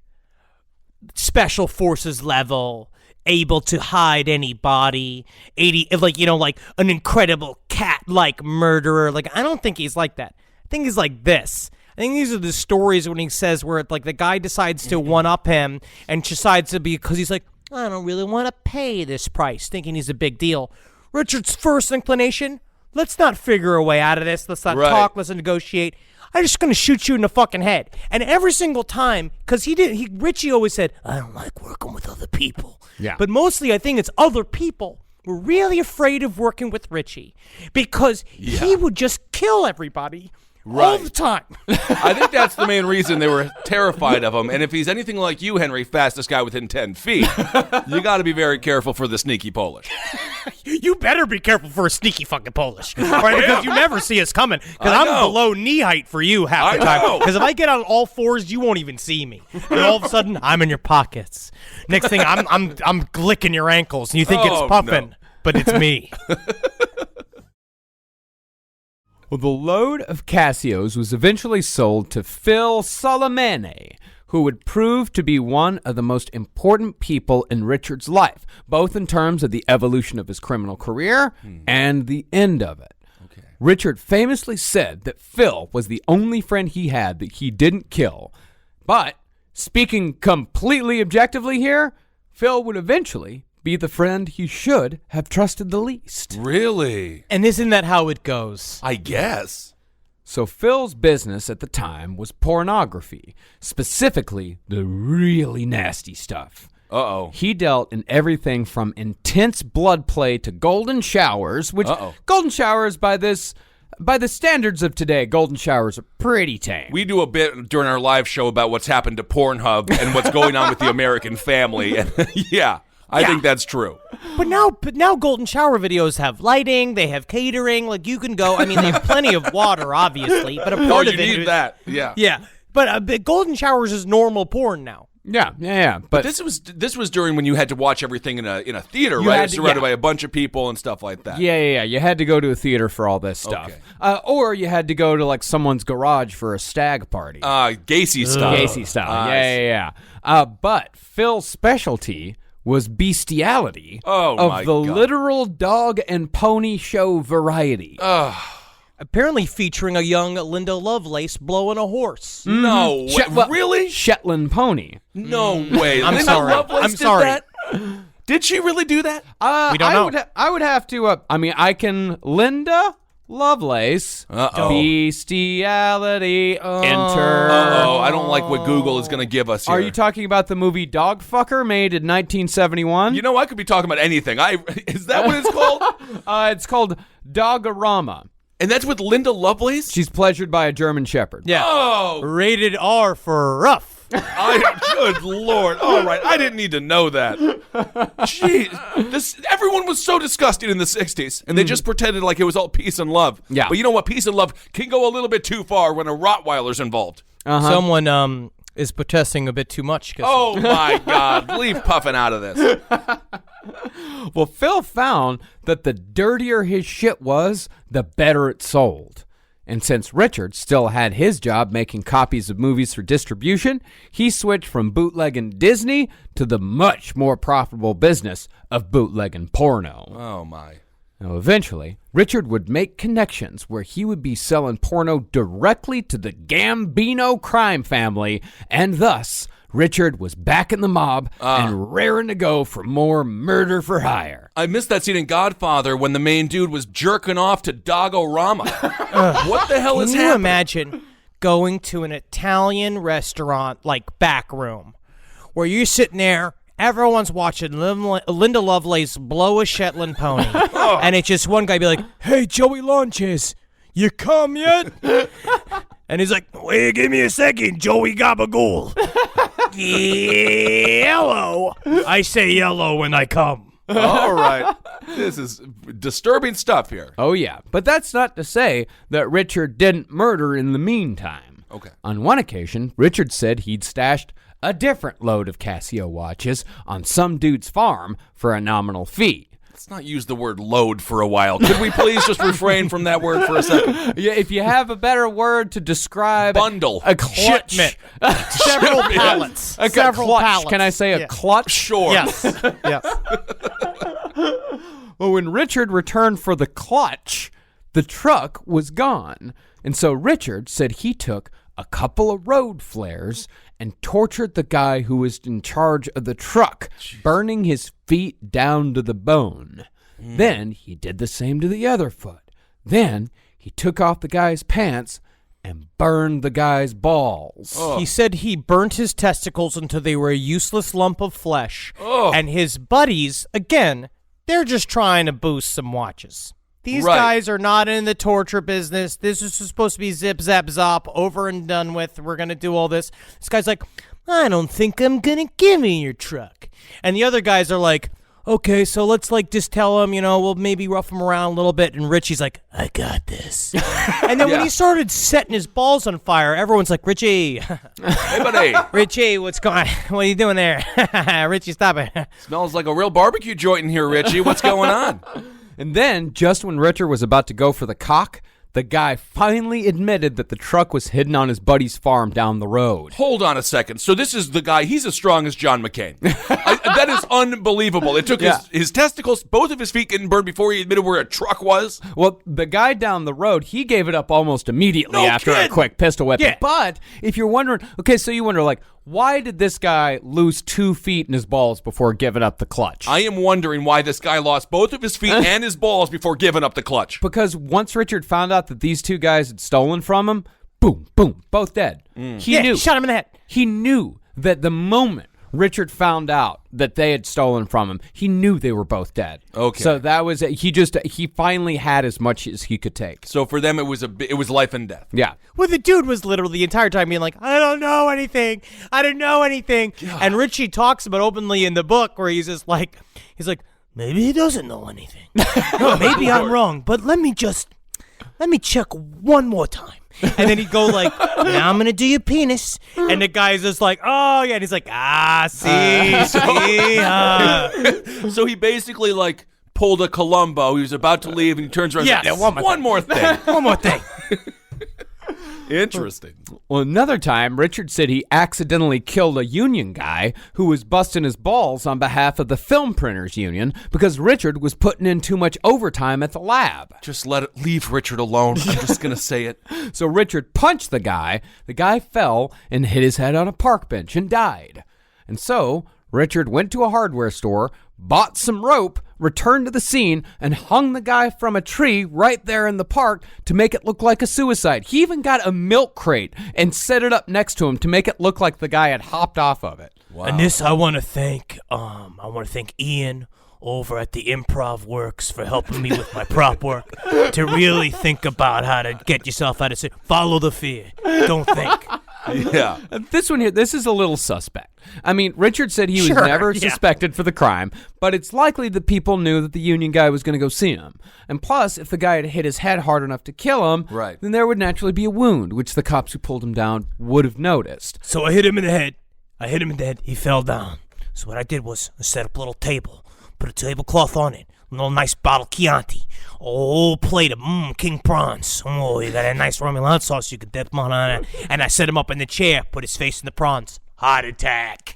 special forces level, able to hide any body, like an incredible cat-like murderer. Like, I don't think he's like that. I think he's like this. I think these are the stories when he says where like the guy decides to one-up him and decides to be, because he's like, I don't really want to pay this price, thinking he's a big deal. Richard's first inclination, let's not figure a way out of this. Let's not talk. Let's negotiate. I'm just going to shoot you in the fucking head. And every single time, because Richie always said, I don't like working with other people. Yeah. But mostly I think it's other people were really afraid of working with Richie because he would just kill everybody all the time. I think that's the main reason they were terrified of him. And if he's anything like you, Henry, fastest guy within 10 feet, you got to be very careful for the sneaky Polish. You better be careful for a sneaky fucking Polish, right? Because you never see us coming. Because I'm below knee height for you half the time. Because if I get on all fours, you won't even see me. And all of a sudden, I'm in your pockets. Next thing, I'm licking your ankles, and you think it's puffing, but it's me. Well, the load of Casios was eventually sold to Phil Solomene, who would prove to be one of the most important people in Richard's life, both in terms of the evolution of his criminal career and the end of it. Okay. Richard famously said that Phil was the only friend he had that he didn't kill. But, speaking completely objectively here, Phil would eventually be the friend he should have trusted the least. Really? And isn't that how it goes? I guess. So Phil's business at the time was pornography, specifically the really nasty stuff. Uh-oh. He dealt in everything from intense blood play to golden showers, which golden showers by the standards of today, golden showers are pretty tame. We do a bit during our live show about what's happened to Pornhub and what's going on with the American family. And I think that's true. But now golden shower videos have lighting, they have catering, like you can go, I mean, they have plenty of water, obviously, but a part of it need that. Yeah. Yeah. But golden showers is normal porn now. Yeah. But this was during when you had to watch everything in a theater, right? Surrounded by a bunch of people and stuff like that. Yeah. You had to go to a theater for all this stuff. Okay. Or you had to go to like someone's garage for a stag party. Gacy style. Gacy style. Yeah. But Phil's specialty was bestiality of the literal dog and pony show variety. Apparently featuring a young Linda Lovelace blowing a horse. No way. Really? Shetland pony. No way. I'm Linda sorry. Lovelace I'm did sorry. that? Did she really do that? We don't know. I would have to, I can Linda Lovelace, bestiality, enter. I don't like what Google is going to give us here. Are you talking about the movie Dogfucker made in 1971? You know, I could be talking about anything. Is that what it's called? It's called Dogorama. And that's with Linda Lovelace? She's pleasured by a German Shepherd. Yeah. Oh. Rated R for rough. Good Lord. All right. I didn't need to know that. Jeez. Everyone was so disgusting in the 60s, and they just pretended like it was all peace and love. Yeah. But you know what? Peace and love can go a little bit too far when a Rottweiler's involved. Someone is protesting a bit too much. Oh, my God. Leave Puffin out of this. Well, Phil found that the dirtier his shit was, the better it sold. And since Richard still had his job making copies of movies for distribution, he switched from bootlegging Disney to the much more profitable business of bootlegging porno. Oh, my. Now, eventually, Richard would make connections where he would be selling porno directly to the Gambino crime family, and thus, Richard was back in the mob and raring to go for more murder for hire. I missed that scene in Godfather when the main dude was jerking off to Dogorama. What the hell is Can you happening? imagine going to an Italian restaurant, like back room, where you're sitting there, everyone's watching Linda Lovelace blow a Shetland pony, and it's just one guy be like, "Hey, Joey Launches, you come yet?" And he's like, "Wait, give me a second, Joey Gabagool." Yellow. I say yellow when I come. All right. This is disturbing stuff here. Oh, yeah. But that's not to say that Richard didn't murder in the meantime. Okay. On one occasion, Richard said he'd stashed a different load of Casio watches on some dude's farm for a nominal fee. Let's not use the word load for a while. Could we please just refrain from that word for a second? Yeah, if you have a better word to describe Bundle. a clutch. Shipment. Several pallets. A Several clutch. pallets. Can I say a Yeah. clutch? Sure. Yes. Yes. Well, when Richard returned for the clutch, the truck was gone. And so Richard said he took a couple of road flares and tortured the guy who was in charge of the truck, burning his feet down to the bone. Then he did the same to the other foot. Then he took off the guy's pants and burned the guy's balls. He said he burnt his testicles until they were a useless lump of flesh. And his buddies, again, they're just trying to boost some watches. These Right. guys are not in the torture business. This is supposed to be zip, zap, zop, over and done with. We're going to do all this. This guy's like, "I don't think I'm going to give you your truck." And the other guys are like, "Okay, so let's just tell him, we'll maybe rough him around a little bit." And Richie's like, "I got this." And then when he started setting his balls on fire, everyone's like, "Richie, Hey, buddy. Richie, what are you doing there?" "Richie, stop it." Smells like a real barbecue joint in here, Richie. What's going on? And then, just when Richard was about to go for the cock, the guy finally admitted that the truck was hidden on his buddy's farm down the road. Hold on a second. So this is the guy. He's as strong as John McCain. That is unbelievable. It took his testicles, both of his feet getting burned before he admitted where a truck was. Well, the guy down the road, he gave it up almost immediately No after a kidding. quick pistol whipping. Yeah. But if you're wondering, okay, so you wonder, why did this guy lose 2 feet in his balls before giving up the clutch? I am wondering why this guy lost both of his feet and his balls before giving up the clutch. Because once Richard found out that these two guys had stolen from him, boom, boom, both dead. He knew. Shot him in the head. He knew that the moment Richard found out that they had stolen from him, he knew they were both dead. Okay. So that was he finally had as much as he could take. So for them, it was life and death. Yeah. Well, the dude was literally the entire time being like, "I don't know anything. I don't know anything." And Richie talks about openly in the book where he's just like, Maybe he doesn't know anything. No, maybe I'm wrong, but let me check one more time. and then he'd go like, "Now I'm going to do your penis." And the guy's just like, "Oh, yeah." And he's like, see. So he basically pulled a Columbo. He was about to leave, and he turns around. Yes. And says, one more thing. One more thing. Interesting. Well, another time, Richard said he accidentally killed a union guy who was busting his balls on behalf of the film printers union because Richard was putting in too much overtime at the lab. Just leave Richard alone. I'm just gonna say it. So Richard punched the guy. The guy fell and hit his head on a park bench and died. And so Richard went to a hardware store, bought some rope, returned to the scene, and hung the guy from a tree right there in the park to make it look like a suicide. He even got a milk crate and set it up next to him to make it look like the guy had hopped off of it. Wow. And this, I want to thank Ian over at the Improv Works for helping me with my prop work to really think about how to get yourself out of follow the fear. Don't think. Yeah. This one here, this is a little suspect. I mean, Richard said he was Sure, never yeah. suspected for the crime, but it's likely that people knew that the union guy was going to go see him. And plus, if the guy had hit his head hard enough to kill him, Right. then there would naturally be a wound, which the cops who pulled him down would have noticed. So I hit him in the head. He fell down. So what I did was I set up a little table, put a tablecloth on it, a little nice bottle of Chianti, a whole plate of king prawns. Oh, you got a nice remoulade sauce you can dip them on it. And I set him up in the chair, put his face in the prawns. Heart attack.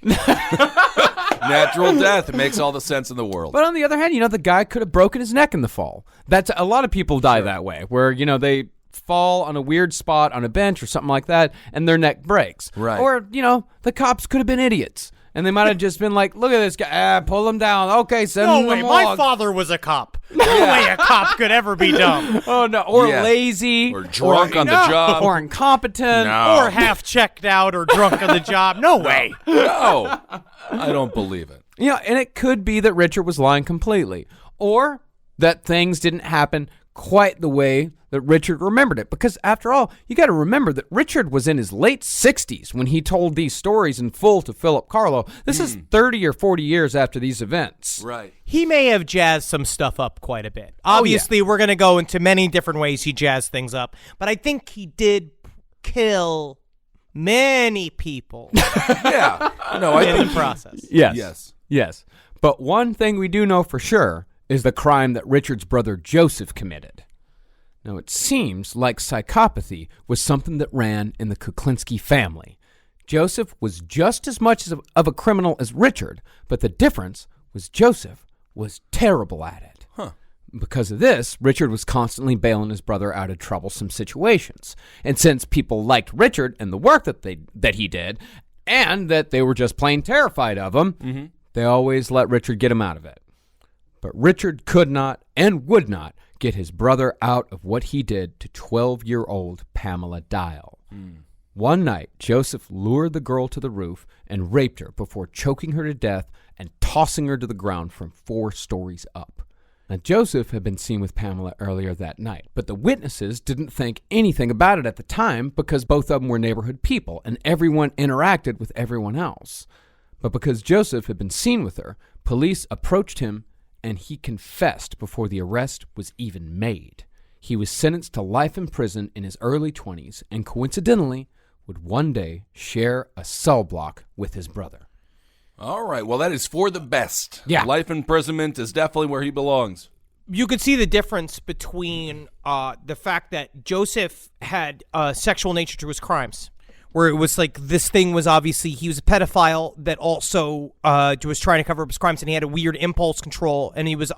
Natural death. It makes all the sense in the world. But on the other hand, the guy could have broken his neck in the fall. That's a lot of people die that way, where, they fall on a weird spot on a bench or something like that, and their neck breaks. Right. Or, the cops could have been idiots. And they might have just been like, look at this guy, pull him down. Okay, send No him way, the my log. father was a cop. No way a cop could ever be dumb. Oh, no. Or Yeah. lazy. Or drunk on the job. Or incompetent. No. Or half checked out or drunk on the job. No way. No. I don't believe it. And it could be that Richard was lying completely. Or that things didn't happen quite the way that Richard remembered it. Because after all, you got to remember that Richard was in his late 60s when he told these stories in full to Philip Carlo. This is 30 or 40 years after these events. Right. He may have jazzed some stuff up quite a bit. Obviously, we're going to go into many different ways he jazzed things up. But I think he did kill many people Yeah. No, I in think the process. Yes. Yes. But one thing we do know for sure is the crime that Richard's brother Joseph committed. Now, it seems like psychopathy was something that ran in the Kuklinski family. Joseph was just as much of a criminal as Richard, but the difference was Joseph was terrible at it. Because of this, Richard was constantly bailing his brother out of troublesome situations. And since people liked Richard and the work that he did, and that they were just plain terrified of him, they always let Richard get him out of it. But Richard could not and would not get his brother out of what he did to 12-year-old Pamela Dial. One night, Joseph lured the girl to the roof and raped her before choking her to death and tossing her to the ground from 4 stories up. Now, Joseph had been seen with Pamela earlier that night, but the witnesses didn't think anything about it at the time because both of them were neighborhood people and everyone interacted with everyone else. But because Joseph had been seen with her, police approached him and he confessed before the arrest was even made. He was sentenced to life in prison in his early 20s and coincidentally would one day share a cell block with his brother. All right. Well, that is for the best. Yeah. Life imprisonment is definitely where he belongs. You could see the difference between the fact that Joseph had a sexual nature to his crimes, where it was like this thing was obviously he was a pedophile that also was trying to cover up his crimes, and he had a weird impulse control, and he was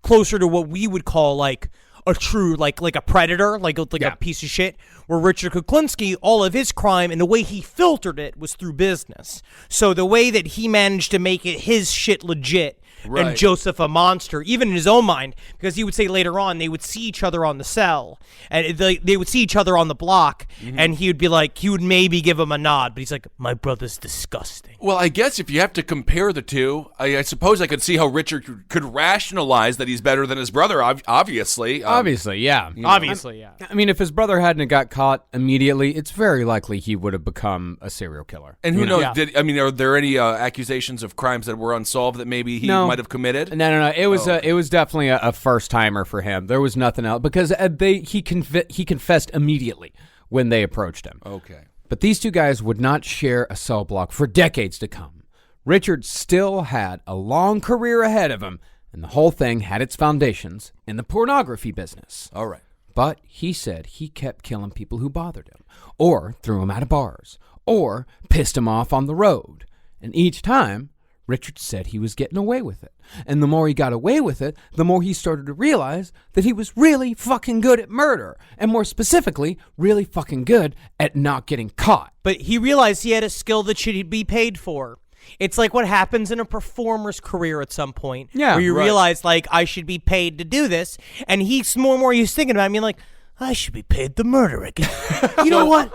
closer to what we would call like a true like a predator, like a piece of shit. Where Richard Kuklinski, all of his crime and the way he filtered it was through business. So the way that he managed to make it his shit legit. Right. And Joseph a monster, even in his own mind, because he would say later on they would see each other on the cell, and they would see each other on the block, and he would be like, he would maybe give him a nod, but he's like, my brother's disgusting. Well, I guess if you have to compare the two, I suppose I could see how Richard could rationalize that he's better than his brother, obviously. Obviously, yeah. Obviously, yeah. I mean, if his brother hadn't got caught immediately, it's very likely he would have become a serial killer. And who You know? knows? Are there any accusations of crimes that were unsolved that maybe he might have committed? No. It was definitely a first timer for him. There was nothing else because he confessed immediately when they approached him. Okay. But these two guys would not share a cell block for decades to come. Richard still had a long career ahead of him, and the whole thing had its foundations in the pornography business. All right. But he said he kept killing people who bothered him, or threw him out of bars, or pissed him off on the road. And each time, Richard said he was getting away with it. And the more he got away with it, the more he started to realize that he was really fucking good at murder. And more specifically, really fucking good at not getting caught. But he realized he had a skill that should be paid for. It's like what happens in a performer's career at some point. Yeah, where you right. realize, like, I should be paid to do this. And he's more and more he's thinking about it. I mean, like, I should be paid to murder again. You know what?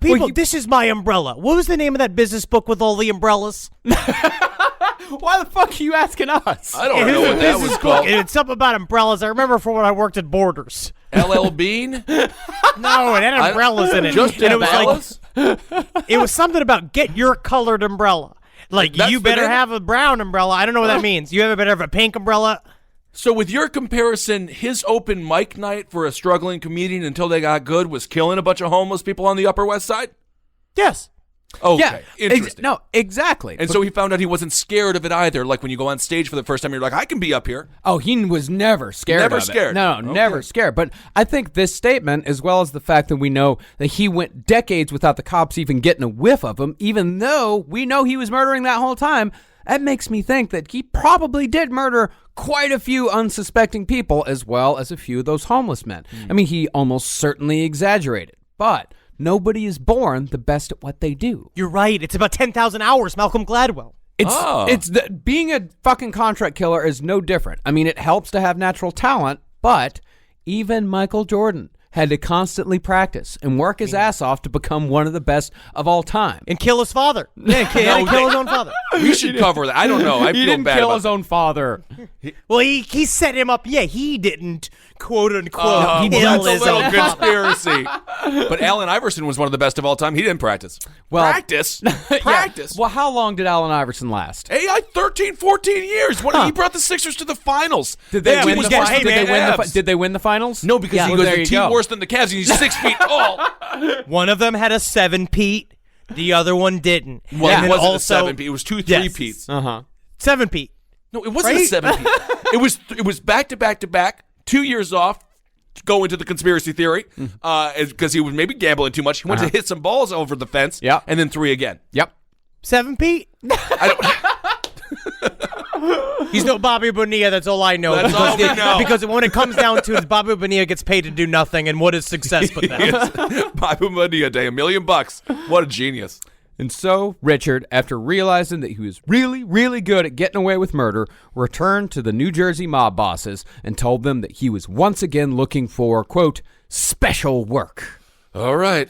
People, this is my umbrella. What was the name of that business book with all the umbrellas? Why the fuck are you asking us? I don't know what that was called. It's something about umbrellas. I remember from when I worked at Borders. LL Bean? No, it had umbrellas in it. Just and it was like umbrellas? It was something about get your colored umbrella. Like, That's you better the name? have a brown umbrella. I don't know what that means. You better have a pink umbrella. So with your comparison, his open mic night for a struggling comedian until they got good was killing a bunch of homeless people on the Upper West Side? Yes. Okay, Yeah, interesting. no, exactly. And so he found out he wasn't scared of it either. Like when you go on stage for the first time, you're like, I can be up here. Oh, he was never scared Never of it. scared. No, Okay. never scared. But I think this statement, as well as the fact that we know that he went decades without the cops even getting a whiff of him, even though we know he was murdering that whole time, that makes me think that he probably did murder quite a few unsuspecting people, as well as a few of those homeless men. I mean, he almost certainly exaggerated. But nobody is born the best at what they do. You're right. It's about 10,000 hours, Malcolm Gladwell. Being a fucking contract killer is no different. I mean, it helps to have natural talent, but even Michael Jordan had to constantly practice and work his ass off to become one of the best of all time. And kill his father. Yeah, kill his own father. We should cover that. I don't know. I He feel didn't bad kill about his own father. Well, he set him up. Yeah, he didn't, quote unquote, He kill that's a his little own conspiracy. But Allen Iverson was one of the best of all time. He didn't practice. Well- practice? Yeah. Practice? Well, how long did Allen Iverson last? Hey, 13, 14 years. He brought the Sixers to the finals. Did they That win team the was fi- worse did than they the win the Cavs. Did they win the finals? No, because he Well, goes, there the you team go. worse than the Cavs, and he's 6 feet tall. One of them had a 7-peat. The other one didn't. Well, And it then wasn't a also- 7-peat. It was 2 Yes. 3-peats. Uh-huh. 7-peat. No, it wasn't Right? a 7-peat. It was back to back to back, 2 years off, go into the conspiracy theory, because he was maybe gambling too much. He went to hit some balls over the fence, Yeah. and then 3 again. Yep. 7-peat? He's no Bobby Bonilla. That's all I know. That's all we know. Because when it comes down to it, Bobby Bonilla gets paid to do nothing, and what is success but that? Bible money a day, $1 million. What a genius. And so, Richard, after realizing that he was really, really good at getting away with murder, returned to the New Jersey mob bosses and told them that he was once again looking for, quote, special work. All right.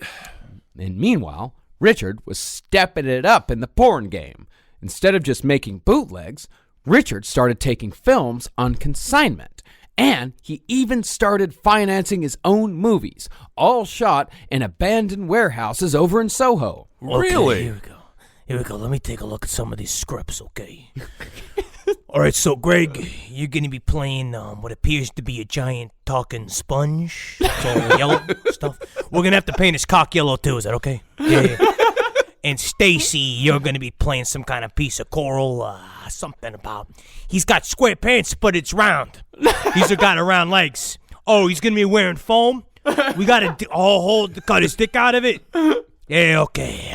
And meanwhile, Richard was stepping it up in the porn game. Instead of just making bootlegs, Richard started taking films on consignment. And he even started financing his own movies, all shot in abandoned warehouses over in Soho. Really? Here we go. Let me take a look at some of these scripts, okay? All right, so Greg, you're going to be playing what appears to be a giant talking sponge. It's all yellow stuff. We're going to have to paint his cock yellow too. Is that okay? Yeah. And Stacy, you're going to be playing some kind of piece of coral, something about he's got square pants, but it's round. He's got round legs. Oh, he's going to be wearing foam? We got to cut his dick out of it? Yeah, okay.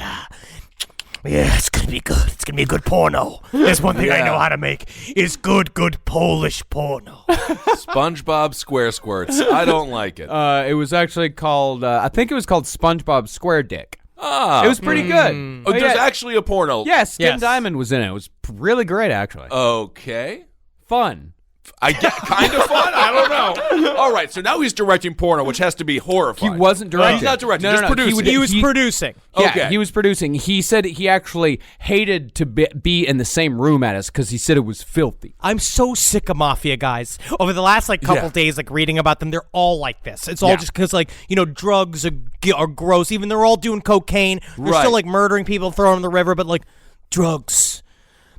Yeah, it's going to be good. It's going to be a good porno. There's one thing I know how to make. It's good Polish porno. SpongeBob SquareSquirts. I don't like it. It was actually called, I think it was called SpongeBob Square Dick. Ah. It was pretty good. Oh, there's yeah. actually a porno. Yeah, Skin Yes. Diamond was in it. It was really great, actually. Okay. Fun. I get kind of fun. I don't know. All right, so now he's directing porno, which has to be He horrifying. wasn't directing. He's not directing. No, just no, no. producing. He was producing. Yeah, Okay. he was producing. He said he actually hated to be in the same room at us because he said it was filthy. I'm so sick of mafia guys. Over the last couple Yeah. days, reading about them, they're all like this. It's all just because drugs are gross. Even they're all doing cocaine. They're Right. still murdering people, throwing them in the river. But Drugs.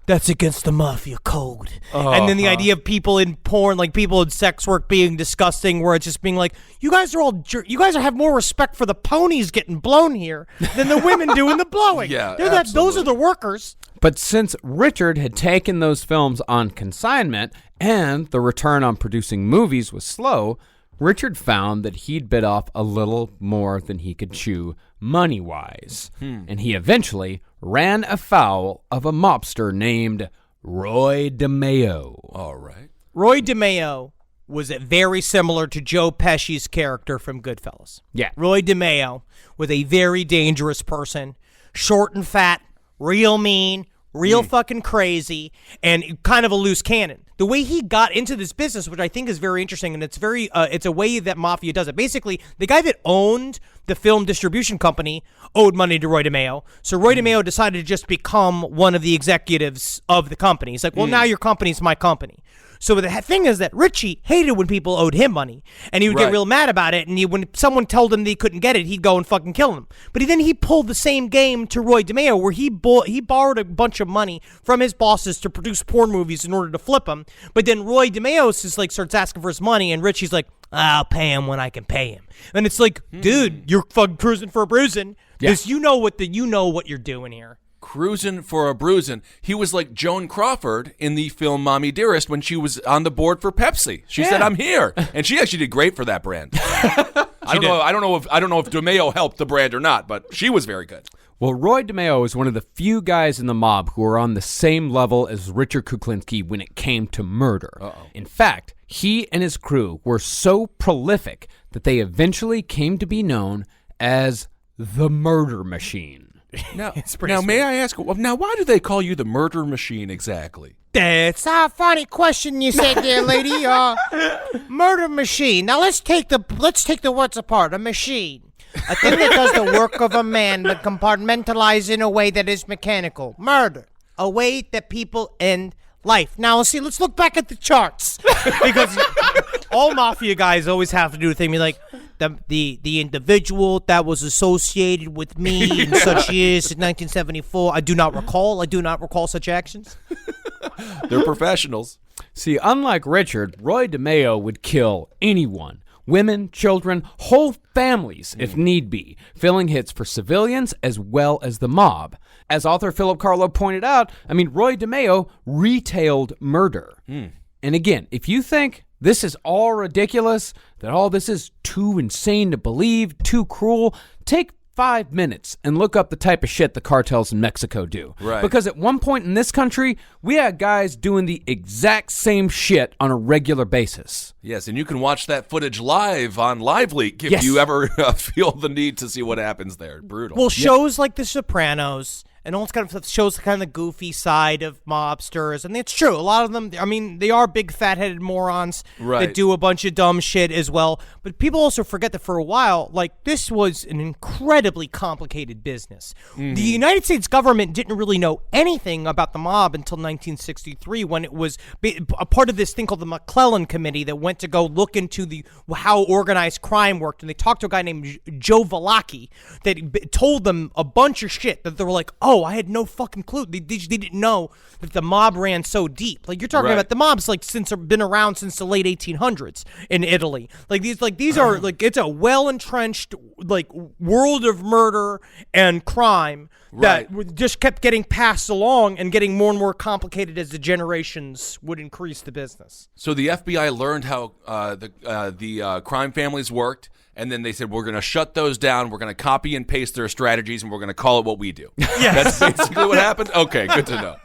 That's against the mafia code. and then the idea of people in porn, people in sex work, being disgusting, where it's just being you guys are all you guys have more respect for the ponies getting blown here than the women doing the blowing. Yeah, Those are absolutely. the workers. But since Richard had taken those films on consignment and the return on producing movies was slow, Richard found that he'd bit off a little more than he could chew money-wise. And he eventually ran afoul of a mobster named Roy DeMeo. All right. Roy DeMeo was very similar to Joe Pesci's character from Goodfellas. Yeah. Roy DeMeo was a very dangerous person, short and fat, real mean, real fucking crazy, and kind of a loose cannon. The way he got into this business, which I think is very interesting, and it's very it's a way that mafia does it. Basically, the guy that owned the film distribution company owed money to Roy DeMeo, so Roy DeMeo decided to just become one of the executives of the company. He's like, well, now your company's my company. So the thing is that Richie hated when people owed him money, and he would get Right. real mad about it. And when someone told him they couldn't get it, he'd go and fucking kill him. But then he pulled the same game to Roy DeMeo, where he borrowed a bunch of money from his bosses to produce porn movies in order to flip them. But then Roy DeMeo is like starts asking for his money, and Richie's like, I'll pay him when I can pay him. And it's like, dude, you're fucking cruising for a bruising. Because you know what you're doing here. Cruising for a bruising. He was like Joan Crawford in the film Mommy Dearest when she was on the board for Pepsi. She said, "I'm here," and she actually did great for that brand. I don't know if DeMeo helped the brand or not, but she was very good. Well, Roy DeMeo is one of the few guys in the mob who are on the same level as Richard Kuklinski when it came to murder. In fact, he and his crew were so prolific that they eventually came to be known as the Murder Machine. Now, may I ask, now why do they call you the Murder Machine exactly? That's a funny question you said there, lady. Murder machine. Now let's take the words apart. A machine, a thing that does the work of a man, but compartmentalized in a way that is mechanical. Murder, a way that people end life. Now let's look back at the charts because all mafia guys always have to do the thing. Be like, the individual that was associated with me in such years in 1974. I do not recall such actions. They're professionals. See, unlike Richard, Roy DeMeo would kill anyone. Women, children, whole families, if need be, filling hits for civilians as well as the mob. As author Philip Carlo pointed out, Roy DeMeo retailed murder. And again, if you think this is all ridiculous, that all this is too insane to believe, too cruel, take 5 minutes and look up the type of shit the cartels in Mexico do. Right. Because at one point in this country, we had guys doing the exact same shit on a regular basis. Yes, and you can watch that footage live on LiveLeak if Yes. you ever feel the need to see what happens there. Brutal. Well, shows like The Sopranos and all this kind of stuff shows the kind of goofy side of mobsters. And it's true. A lot of them, they are big fat-headed morons Right. that do a bunch of dumb shit as well. But people also forget that for a while, this was an incredibly complicated business. The United States government didn't really know anything about the mob until 1963 when it was a part of this thing called the McClellan Committee that went to go look into how organized crime worked. And they talked to a guy named Joe Valaki that told them a bunch of shit that they were like, oh, I had no fucking clue. They didn't know that the mob ran so deep. You're talking Right. about the mob's been around since the late 1800s in Italy. These are it's a well entrenched world of murder and crime that just kept getting passed along and getting more and more complicated as the generations would increase the business. So the FBI learned how the crime families worked, and then they said, we're going to shut those down, we're going to copy and paste their strategies, and we're going to call it what we do. That's basically what happened? Okay, good to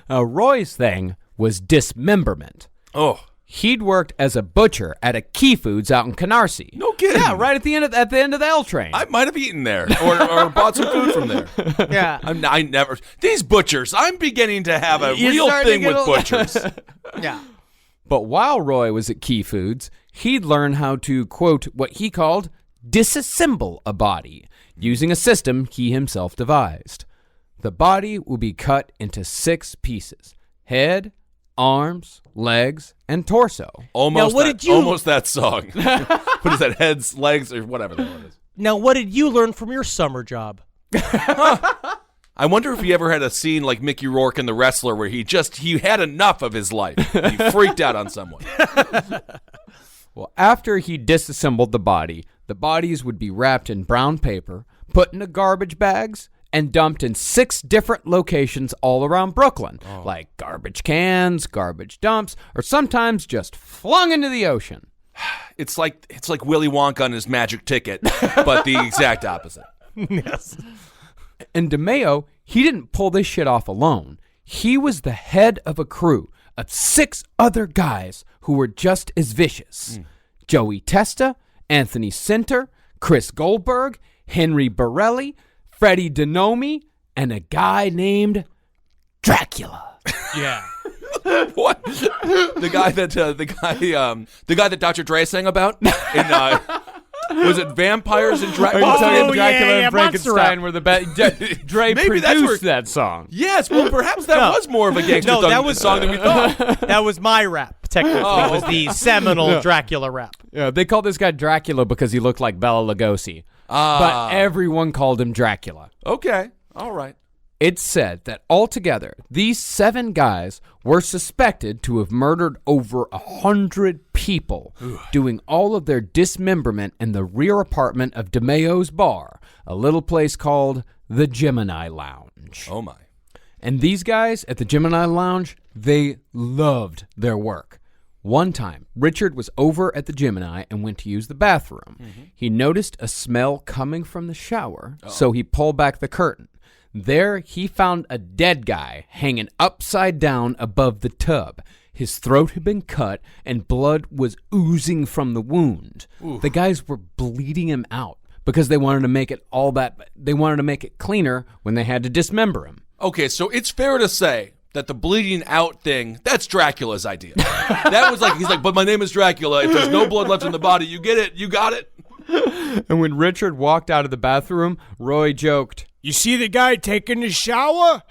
know. Roy's thing was dismemberment. Oh, He'd worked as a butcher at a Key Foods out in Canarsie. no kidding. Yeah, right at the end of the L train. I might have eaten there or bought some food from there. Yeah. I never. These butchers, I'm beginning to have a You're real starting thing to with get butchers. Yeah. But while Roy was at Key Foods, he'd learn how to, quote, what he called disassemble a body, using a system he himself devised. The body will be cut into 6 pieces: head, arms, legs, and torso. Almost, Now, what that, did you- almost that song. What is that? Heads, legs, or whatever the hell it is. Now, what did you learn from your summer job? I wonder if he ever had a scene like Mickey Rourke in The Wrestler where he had enough of his life. He freaked out on someone. Well, after he disassembled the bodies would be wrapped in brown paper, put into garbage bags, and dumped in 6 different locations all around Brooklyn, like garbage cans, garbage dumps, or sometimes just flung into the ocean. It's like Willy Wonka on his magic ticket, but the exact opposite. Yes. And DeMeo, he didn't pull this shit off alone. He was the head of a crew of 6 other guys who were just as vicious. Joey Testa, Anthony Sinter, Chris Goldberg, Henry Borelli, Freddie Denomi, and a guy named Dracula. Yeah. What? The guy that Dr. Dre sang about Was it vampires and Are you Dracula? talking Dracula and Monster Frankenstein were the best? Dre Maybe that's produced where- that song. Yes, well, perhaps that No. was more of a gangster No, that was song than we thought. That was my rap, technically. Oh. Was the seminal Dracula rap. Yeah, they called this guy Dracula because he looked like Bela Lugosi. But everyone called him Dracula. Okay, all right. It's said that altogether, these 7 guys were suspected to have murdered over 100 people, doing all of their dismemberment in the rear apartment of DeMayo's bar, a little place called the Gemini Lounge. Oh, my. And these guys at the Gemini Lounge, they loved their work. One time, Richard was over at the Gemini and went to use the bathroom. He noticed a smell coming from the shower, so he pulled back the curtain. There, he found a dead guy hanging upside down above the tub. His throat had been cut, and blood was oozing from the wound. The guys were bleeding him out because they wanted to make it they wanted to make it cleaner when they had to dismember him. Okay, so it's fair to say that the bleeding out thing, that's Dracula's idea. That was like, he's like, but my name is Dracula. If there's no blood left in the body, you get it. You got it. And when Richard walked out of the bathroom, Roy joked, You see the guy taking a shower?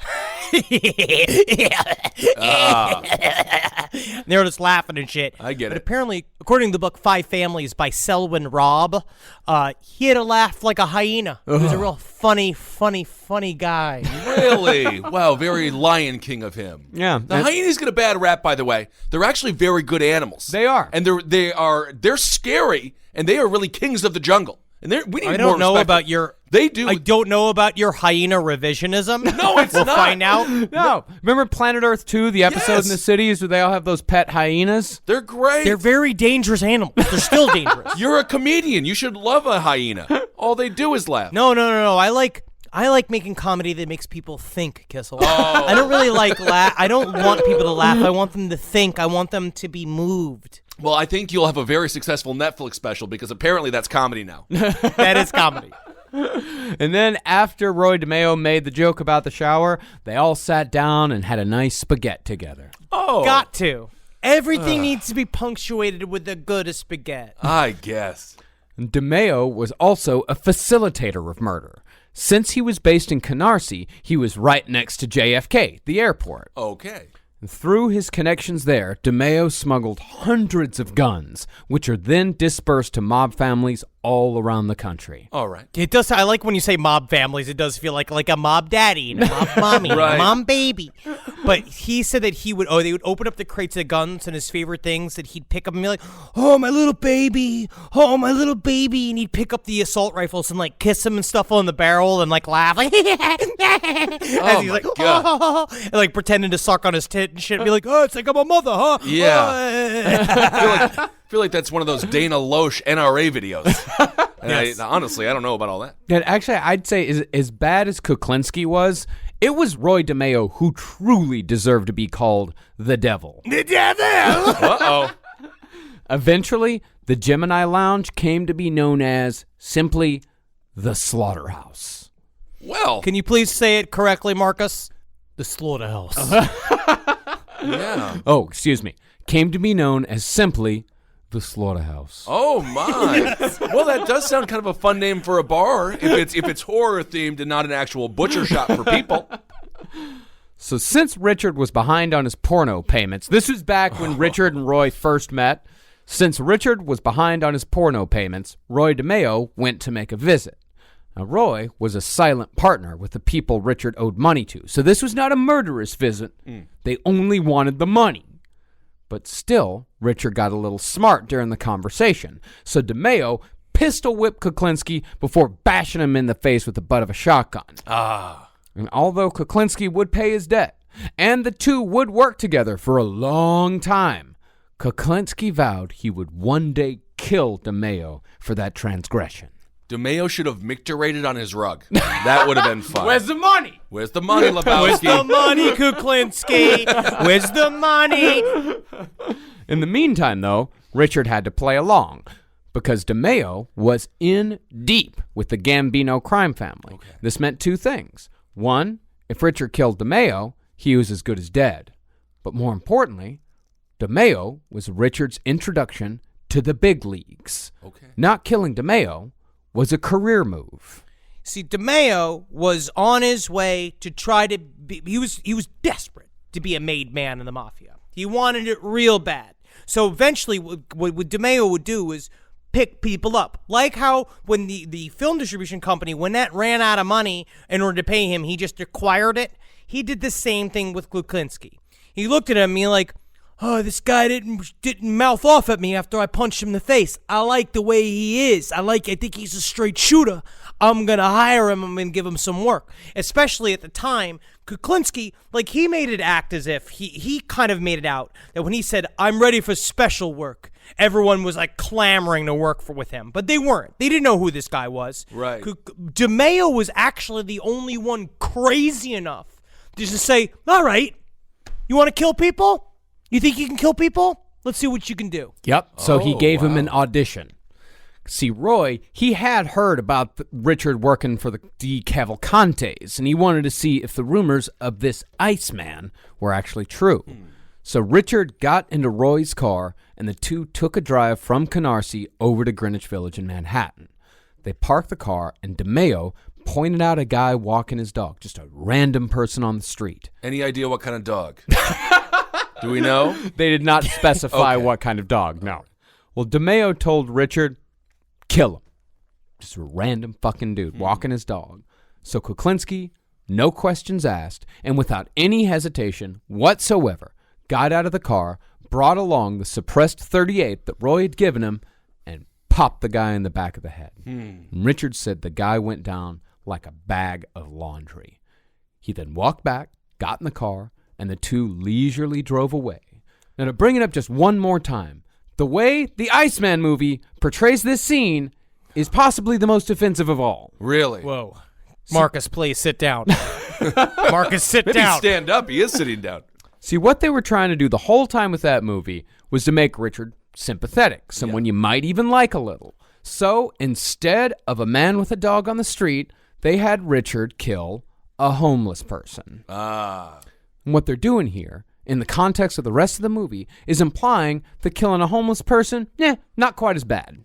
They were just laughing and shit. I get But it. apparently, according to the book Five Families by Selwyn Robb, he had a laugh like a hyena. He was a real funny guy. Really? Wow, very Lion King of him. Yeah. The hyenas get a bad rap, by the way. They're actually very good animals. They are. And they're scary, and they are really kings of the jungle. And we need I more don't know respect. about your. They do. I don't know about your hyena revisionism. No, it's we'll not. find out. No. Remember Planet Earth 2, the episode Yes. in the cities where they all have those pet hyenas? They're great. They're very dangerous animals. They're still dangerous. You're a comedian. You should love a hyena. All they do is laugh. No. I like making comedy that makes people think, Kissel. Oh. I don't really like laugh. I don't want people to laugh. I want them to think. I want them to be moved. Well, I think you'll have a very successful Netflix special because apparently that's comedy now. That is comedy. And then after Roy DeMeo made the joke about the shower, they all sat down and had a nice spaghetti together. Oh. Got to. Everything needs to be punctuated with a good spaghetti. I guess. And DeMeo was also a facilitator of murder. Since he was based in Canarsie, he was right next to JFK, the airport. Okay. And through his connections there, DeMeo smuggled hundreds of guns, which are then dispersed to mob families all around the country. All right. It does. I like when you say mob families. It does feel like a mob daddy and a mob mommy, and Right. a mom baby. But he said that they would open up the crates of guns and his favorite things that he'd pick up and be like, "Oh my little baby, oh my little baby," and he'd pick up the assault rifles and like kiss him and stuff on the barrel and like laugh like, as he's like, God. "Oh," and like pretending to suck on his tit and shit, and be like, "Oh, it's like I'm a mother, huh?" Yeah. I feel like that's one of those Dana Loesch NRA videos. And honestly, I don't know about all that. And actually, I'd say as bad as Kuklinski was, it was Roy DeMeo who truly deserved to be called the devil. The devil! Uh-oh. Eventually, the Gemini Lounge came to be known as simply the Slaughterhouse. Well, Can you please say it correctly, Marcus? The slaughterhouse. yeah. Oh, excuse me. Came to be known as simply the Slaughterhouse. Oh my! Well, that does sound kind of a fun name for a bar if it's horror themed and not an actual butcher shop for people. So since Richard was behind on his porno payments, this was back when Richard and Roy first met. Since Richard was behind on his porno payments, Roy DeMeo went to make a visit. Now, Roy was a silent partner with the people Richard owed money to, so this was not a murderous visit. They only wanted the money. But still, Richard got a little smart during the conversation, so DeMeo pistol whipped Kuklinski before bashing him in the face with the butt of a shotgun. And although Kuklinski would pay his debt, and the two would work together for a long time, Kuklinski vowed he would one day kill DeMeo for that transgression. DeMeo should have micturated on his rug. That would have been fun. Where's the money? Where's the money, Where's the Lebowski? money, Kuklinski? Where's the money? In the meantime, though, Richard had to play along because DeMeo was in deep with the Gambino crime family. This meant two things. One, if Richard killed DeMeo, he was as good as dead. But more importantly, DeMeo was Richard's introduction to the big leagues. Okay. Not killing DeMeo was a career move. See, DeMeo was on his way to try to be, he was desperate to be a made man in the mafia. He wanted it real bad. So eventually what DeMeo would do is pick people up. Like how when the film distribution company, when that ran out of money in order to pay him, he just acquired it. He did the same thing with Kuklinski. He looked at him and he like, oh, this guy didn't mouth off at me after I punched him in the face. I like the way he is. I think he's a straight shooter. I'm going to hire him. I'm going to give him some work. Especially at the time, Kuklinski, like he made it act as if he kind of made it out that when he said, I'm ready for special work, everyone was like clamoring to work with him. But they weren't. They didn't know who this guy was. Right. DeMeo was actually the only one crazy enough just to say, all right, you want to kill people? You think you can kill people? Let's see what you can do. Yep. So he gave him an audition. See, Roy, he had heard about Richard working for the Cavalcantes, and he wanted to see if the rumors of this Iceman were actually true. So Richard got into Roy's car, and the two took a drive from Canarsie over to Greenwich Village in Manhattan. They parked the car, and DeMeo pointed out a guy walking his dog, just a random person on the street. Any idea what kind of dog? Do we know? They did not specify Okay. what kind of dog, no. Well, DeMeo told Richard, kill him. Just a random fucking dude walking his dog. So Kuklinski, no questions asked, and without any hesitation whatsoever, got out of the car, brought along the suppressed .38 that Roy had given him, and popped the guy in the back of the head. Richard said the guy went down like a bag of laundry. He then walked back, got in the car, and the two leisurely drove away. Now, to bring it up just one more time, the way the Iceman movie portrays this scene is possibly the most offensive of all. Really? Whoa. Marcus, please sit down. Marcus, sit Maybe down. stand up. He is sitting down. See, what they were trying to do the whole time with that movie was to make Richard sympathetic, someone you might even like a little. So, instead of a man with a dog on the street, they had Richard kill a homeless person. Ah. And what they're doing here, in the context of the rest of the movie, is implying that killing a homeless person, not quite as bad.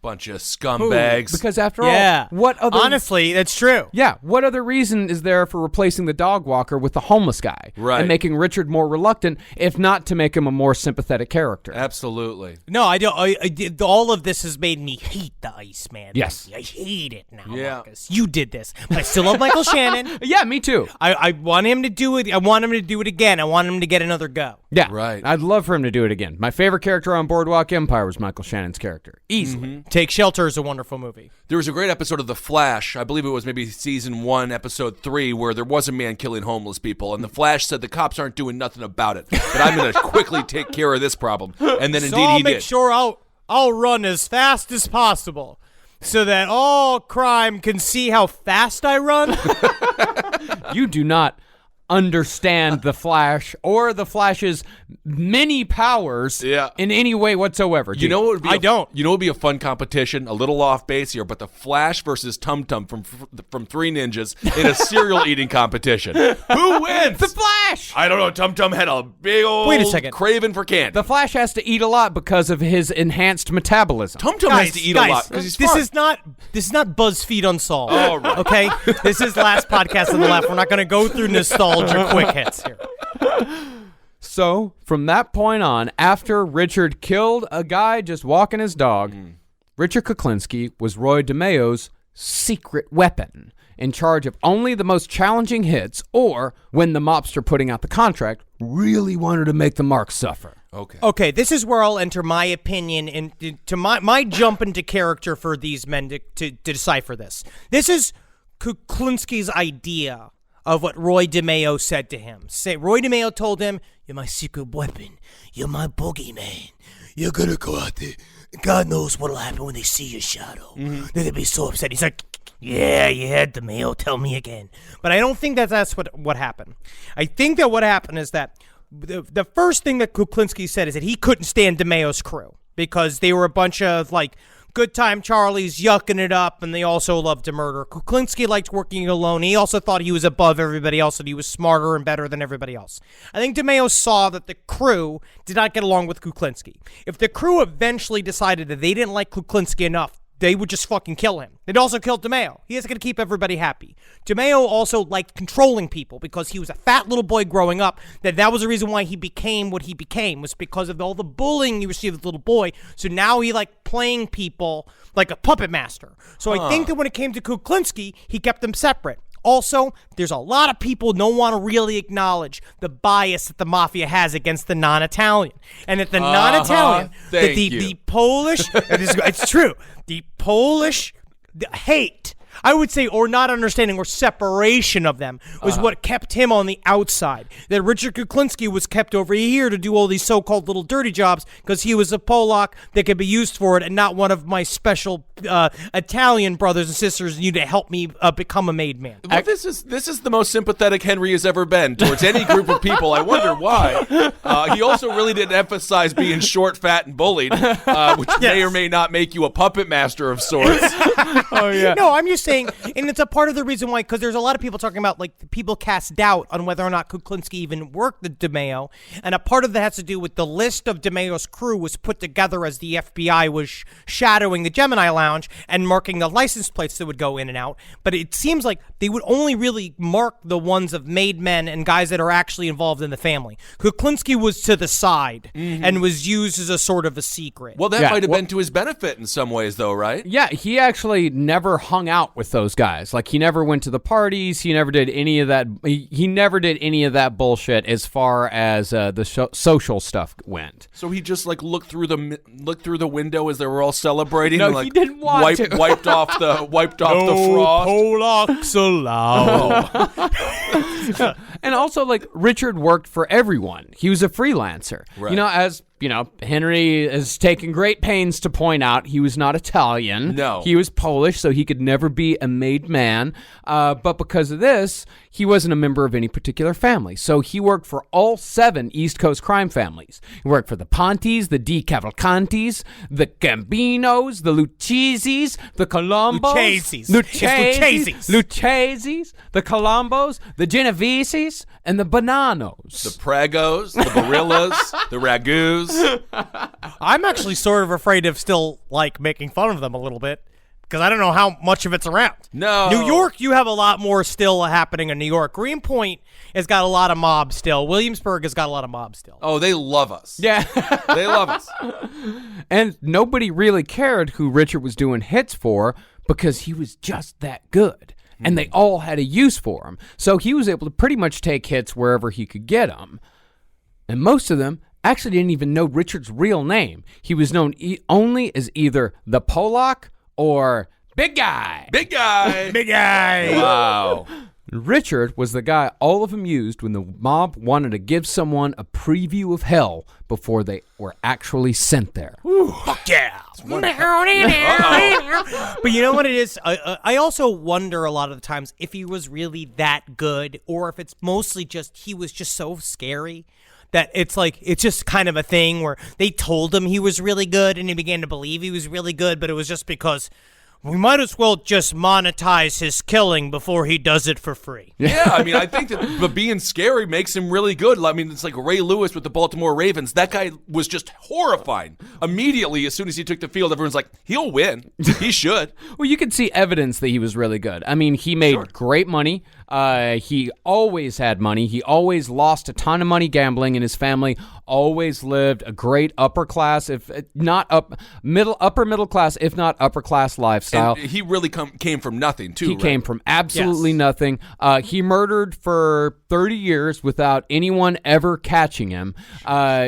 Bunch of scumbags. Because after Yeah. all, what other... Honestly, that's true. Yeah, what other reason is there for replacing the dog walker with the homeless guy? Right. And making Richard more reluctant, if not to make him a more sympathetic character? Absolutely. No, I don't. I did, all of this has made me hate the Iceman. Yes. I hate it now, Yeah. Marcus. You did this. But I still love Michael Shannon. Yeah, me too. I want him to do it. I want him to do it again. I want him to get another go. Yeah, Right. I'd love for him to do it again. My favorite character on Boardwalk Empire was Michael Shannon's character. Easily. Take Shelter is a wonderful movie. There was a great episode of The Flash, I believe it was maybe season 1, episode 3, where there was a man killing homeless people, and The Flash said the cops aren't doing nothing about it, but I'm going to quickly take care of this problem. And then So indeed I'll he make did. sure I'll run as fast as possible so that all crime can see how fast I run. You do not understand the Flash or the Flash's many powers in any way whatsoever. You know what would be I don't. You know what would be a fun competition, a little off base here, but the Flash versus Tum Tum from Three Ninjas in a cereal eating competition. Who wins? The Flash! I don't know. Tum Tum had a big old Wait a second. craving for candy. The Flash has to eat a lot because of his enhanced metabolism. Tum Tum has to eat a lot because he's this smart. is not BuzzFeed Unsolved. All right. Okay, this is last podcast on the left. We're not going to go through nostalgia quick hits here. So, from that point on, after Richard killed a guy just walking his dog, Richard Kuklinski was Roy DeMeo's secret weapon, in charge of only the most challenging hits, or when the mobster putting out the contract really wanted to make the mark suffer. Okay, this is where I'll enter my opinion into my jump into character for these men to decipher this. This is Kuklinski's idea of what Roy DeMeo said to him. Roy DeMeo told him, You're my secret weapon. You're my boogeyman. You're gonna go out there. God knows what'll happen when they see your shadow. They're gonna be so upset. He's like, yeah, DeMeo, tell me again. but I don't think that's what happened. I think that what happened is that the first thing that Kuklinski said is that he couldn't stand DeMeo's crew because they were a bunch of like good time Charlie's yucking it up, and they also loved to murder. Kuklinski liked working alone. He also thought he was above everybody else, and he was smarter and better than everybody else. I think DeMeo saw that the crew did not get along with Kuklinski. If the crew eventually decided that they didn't like Kuklinski enough, they would just fucking kill him. They'd also kill DeMeo. He is going to keep everybody happy. DeMeo also liked controlling people because he was a fat little boy growing up. That was the reason why he became what he became, was because of all the bullying he received as a little boy. So now he liked playing people like a puppet master. So I think that when it came to Kuklinski, he kept them separate. Also, there's a lot of people who don't want to really acknowledge the bias that the mafia has against the non-Italian. And that the non-Italian, that the Polish, it's true, the Polish hate, I would say, or not understanding or separation of them was what kept him on the outside. That Richard Kuklinski was kept over here to do all these so-called little dirty jobs because he was a Polak that could be used for it and not one of my special Italian brothers and sisters need to help me become a made man. Well, this is the most sympathetic Henry has ever been towards any group of people. I wonder why. He also really didn't emphasize being short, fat, and bullied, which may or may not make you a puppet master of sorts. Oh yeah. No, I'm just saying, and it's a part of the reason why, because there's a lot of people talking about, like, people cast doubt on whether or not Kuklinski even worked the DeMeo, and a part of that has to do with the list of DeMeo's crew was put together as the FBI was shadowing the Gemini Lounge and marking the license plates that would go in and out, but it seems like they would only really mark the ones of made men and guys that are actually involved in the family. Kuklinski was to the side and was used as a sort of a secret. Well, that might have been to his benefit in some ways, though, right? Yeah, he actually never hung out with those guys. Like, he never went to the parties. He never did any of that. He never did any of that bullshit as far as the social stuff went. So he just like looked through the window as they were all celebrating. No, and, like, he didn't want to. Wiped off the frost. Polacks allowed. And also, like, Richard worked for everyone. He was a freelancer. Right. You know, as Henry has taken great pains to point out, he was not Italian. No. He was Polish, so he could never be a made man. But because of this, he wasn't a member of any particular family. So he worked for all 7 East Coast crime families. He worked for the Pontis, the Di Cavalcantis, the Gambinos, the Lucchese's, the Colombos. Lucchese's, the Colombos, the Genoveses, and the Bonanos. The Pragos, the Barillas, the Ragus. I'm actually sort of afraid of still, like, making fun of them a little bit, because I don't know how much of it's around. No. New York, you have a lot more still happening in New York. Greenpoint has got a lot of mob still. Williamsburg has got a lot of mob still. Oh, they love us. Yeah. They love us. And nobody really cared who Richard was doing hits for because he was just that good. And they all had a use for him. So he was able to pretty much take hits wherever he could get them. And most of them actually didn't even know Richard's real name. He was known only as either the Polak or Big Guy. Big guy. Big guy. Wow. Richard was the guy all of them used when the mob wanted to give someone a preview of hell before they were actually sent there. Fuck yeah. But you know what it is? I also wonder a lot of the times if he was really that good, or if it's mostly just he was just so scary that it's like, it's just kind of a thing where they told him he was really good and he began to believe he was really good, but it was just because we might as well just monetize his killing before he does it for free. Yeah, I mean, I think that being scary makes him really good. I mean, it's like Ray Lewis with the Baltimore Ravens. That guy was just horrifying. Immediately, as soon as he took the field, everyone's like, he'll win. He should. Well, you can see evidence that he was really good. I mean, he made great money. He always had money. He always lost a ton of money gambling, and his family always lived a great upper class, if not upper middle class, if not upper class lifestyle. And he really came from nothing, too. He came from absolutely nothing. He murdered for 30 years without anyone ever catching him.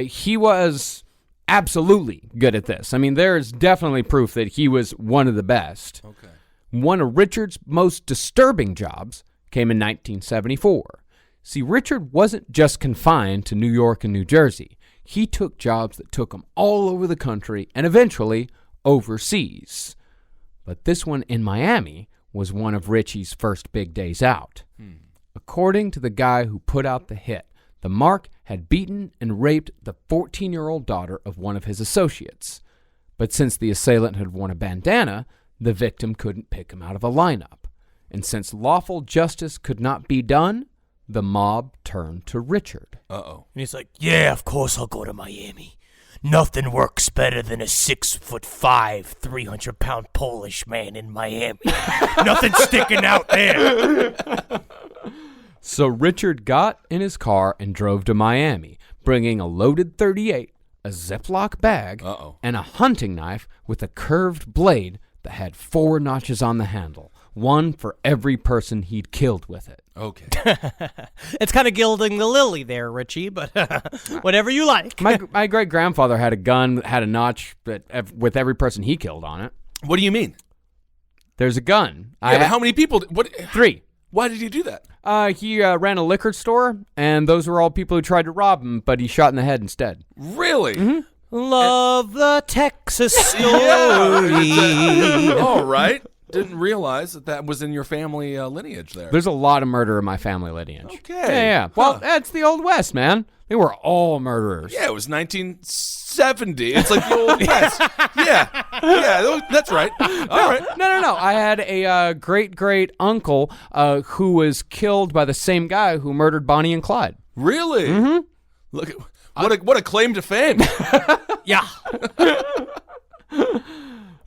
He was absolutely good at this. I mean, there is definitely proof that he was one of the best. Okay. One of Richard's most disturbing jobs came in 1974. See, Richard wasn't just confined to New York and New Jersey. He took jobs that took him all over the country and eventually overseas. But this one in Miami was one of Richie's first big days out. According to the guy who put out the hit, the Mark had beaten and raped the 14-year-old daughter of one of his associates. But since the assailant had worn a bandana, the victim couldn't pick him out of a lineup. And since lawful justice could not be done, the mob turned to Richard. Uh-oh. And he's like, yeah, of course I'll go to Miami. Nothing works better than a 6'5", 300-pound Polish man in Miami. Nothing sticking out there. So Richard got in his car and drove to Miami, bringing a loaded .38, a Ziploc bag, and a hunting knife with a curved blade that had 4 notches on the handle, one for every person he'd killed with it. Okay. It's kind of gilding the lily there, Richie, but whatever you like. My great-grandfather had a gun that had a notch with every person he killed on it. What do you mean? There's a gun. Yeah, but how many people? 3. Why did he do that? He ran a liquor store, and those were all people who tried to rob him, but he shot in the head instead. Really? Mm-hmm. Love the Texas story. All right. Didn't realize that was in your family lineage there. There's a lot of murder in my family lineage. Okay. Yeah. Well, that's the Old West, man. They were all murderers. Yeah, it was 1970. It's like the Old West. Yeah, that's right. All right. No. I had a great uncle who was killed by the same guy who murdered Bonnie and Clyde. Really? Mm-hmm. Look at what a claim to fame. Yeah.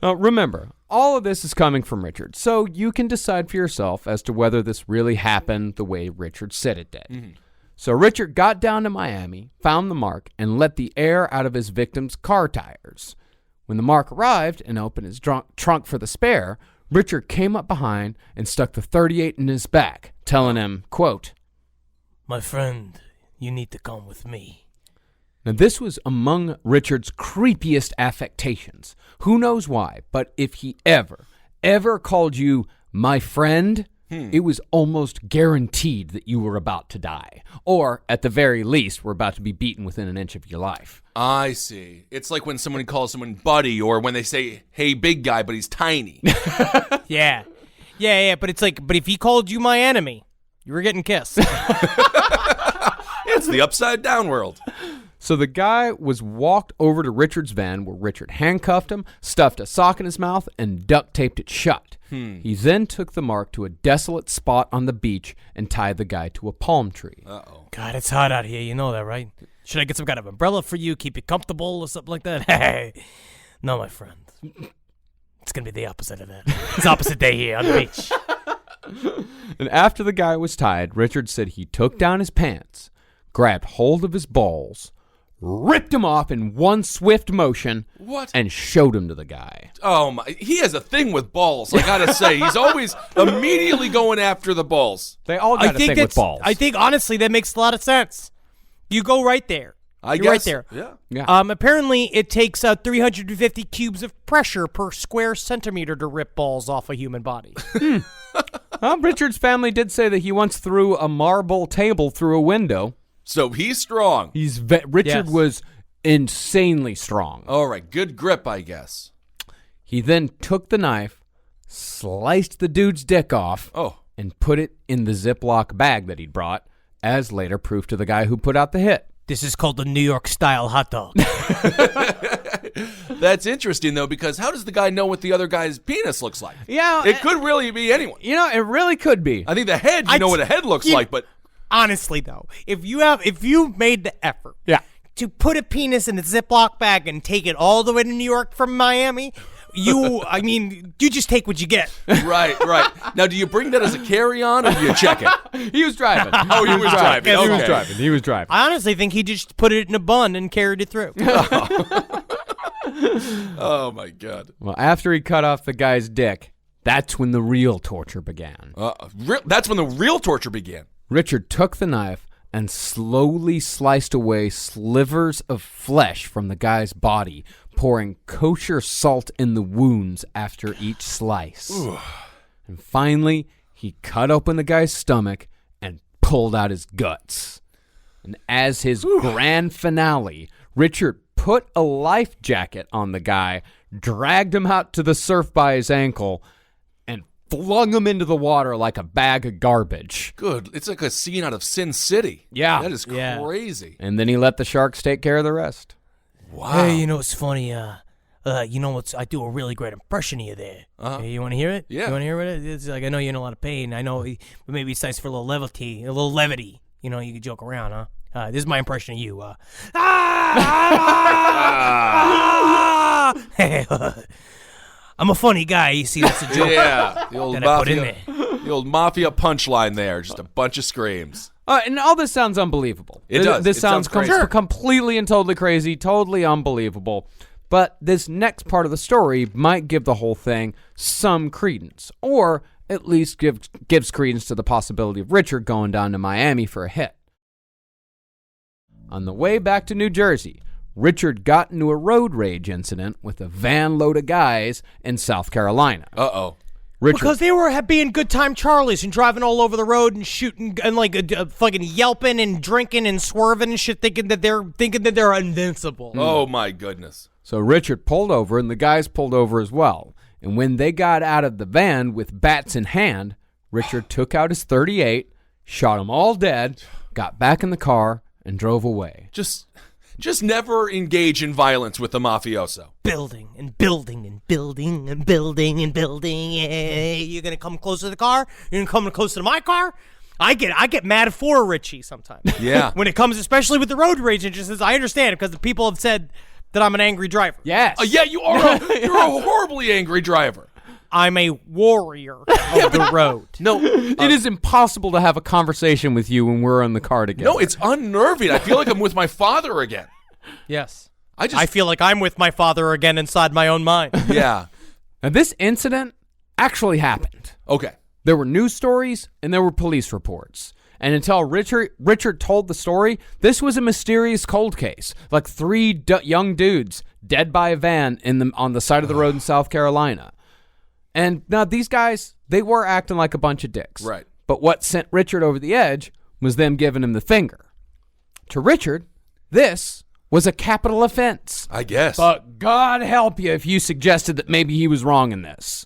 Remember, all of this is coming from Richard, so you can decide for yourself as to whether this really happened the way Richard said it did. Mm-hmm. So Richard got down to Miami, found the mark, and let the air out of his victim's car tires. When the mark arrived and opened his trunk for the spare, Richard came up behind and stuck the .38 in his back, telling him, quote, My friend, you need to come with me. Now, this was among Richard's creepiest affectations. Who knows why, but if he ever called you my friend, it was almost guaranteed that you were about to die. Or, at the very least, were about to be beaten within an inch of your life. I see. It's like when someone calls someone buddy, or when they say, hey, big guy, but he's tiny. Yeah. But it's like, but if he called you my enemy, you were getting kissed. It's the upside down world. So the guy was walked over to Richard's van where Richard handcuffed him, stuffed a sock in his mouth, and duct taped it shut. He then took the mark to a desolate spot on the beach and tied the guy to a palm tree. Uh-oh. God, it's hot out here. You know that, right? Should I get some kind of umbrella for you, keep you comfortable or something like that? Hey, no, my friend. It's going to be the opposite of that. It's opposite day here on the beach. And after the guy was tied, Richard said he took down his pants, grabbed hold of his balls, ripped him off in one swift motion, and showed him to the guy. Oh my! He has a thing with balls. I gotta say, he's always immediately going after the balls. They all got a thing with balls. I think honestly that makes a lot of sense. You go right there. I You're guess. right there. Yeah. Apparently it takes 350 cubes of pressure per square centimeter to rip balls off a human body. Well, Richard's family did say that he once threw a marble table through a window. So he's strong. Richard was insanely strong. All right, good grip, I guess. He then took the knife, sliced the dude's dick off, and put it in the Ziploc bag that he'd brought, as later proof to the guy who put out the hit. This is called the New York style hot dog. That's interesting, though, because how does the guy know what the other guy's penis looks like? Yeah. It could really be anyone. You know, it really could be. I think the head, you know what a head looks like, but... Honestly, though, if you made the effort to put a penis in a Ziploc bag and take it all the way to New York from Miami, you just take what you get. Right. Now, do you bring that as a carry-on or do you check it? He was driving. Oh, he was driving. Okay. He was driving. I honestly think he just put it in a bun and carried it through. Oh, my God. Well, after he cut off the guy's dick, that's when the real torture began. That's when the real torture began. Richard took the knife and slowly sliced away slivers of flesh from the guy's body, pouring kosher salt in the wounds after each slice. And finally, he cut open the guy's stomach and pulled out his guts. And as his grand finale, Richard put a life jacket on the guy, dragged him out to the surf by his ankle, and flung him into the water like a bag of garbage. Good. It's like a scene out of Sin City. Yeah. That is crazy. And then he let the sharks take care of the rest. Wow. Hey, you know, it's funny. You know what's? I do a really great impression of you there. You want to hear it? Yeah. You want to hear it? It's like I know you're in a lot of pain. I know, but maybe it's nice for a little levity. You know, you can joke around, huh? This is my impression of you. I'm a funny guy. You see, that's a joke. Yeah, the old that I put in mafia, there. the old mafia punchline there. Just a bunch of screams. And all this sounds unbelievable. It does. This It sounds sounds crazy. completely and totally crazy, totally unbelievable. But this next part of the story might give the whole thing some credence, or at least gives credence to the possibility of Richard going down to Miami for a hit. On the way back to New Jersey, Richard got into a road rage incident with a van load of guys in South Carolina. Uh-oh. Richard, Because they were being good time Charlies and driving all over the road and shooting and like fucking yelping and drinking and swerving and shit, thinking that they're invincible. Oh, my goodness. So Richard pulled over, and the guys pulled over as well. And when they got out of the van with bats in hand, Richard took out his .38, shot them all dead, got back in the car, and drove away. Just never engage in violence with the mafioso. Building and building and building and building and building. Hey, you're gonna come closer to the car? You're gonna come closer to my car? I get mad for Richie sometimes. Yeah. When it comes, especially with the road rage incidents, I understand it because the people have said that I'm an angry driver. Yes. Yeah, you're a horribly angry driver. I'm a warrior of the road. No, It is impossible to have a conversation with you when we're in the car together. no, it's unnerving. I feel like I'm with my father again. Yes. I feel like I'm with my father again inside my own mind. Yeah. Now, this incident actually happened. Okay. There were news stories and there were police reports. And until Richard told the story, this was a mysterious cold case. Like three young dudes dead by a van on the side of the road in South Carolina. And now these guys, they were acting like a bunch of dicks. Right. But what sent Richard over the edge was them giving him the finger. To Richard, this was a capital offense. I guess. But God help you if you suggested that maybe he was wrong in this.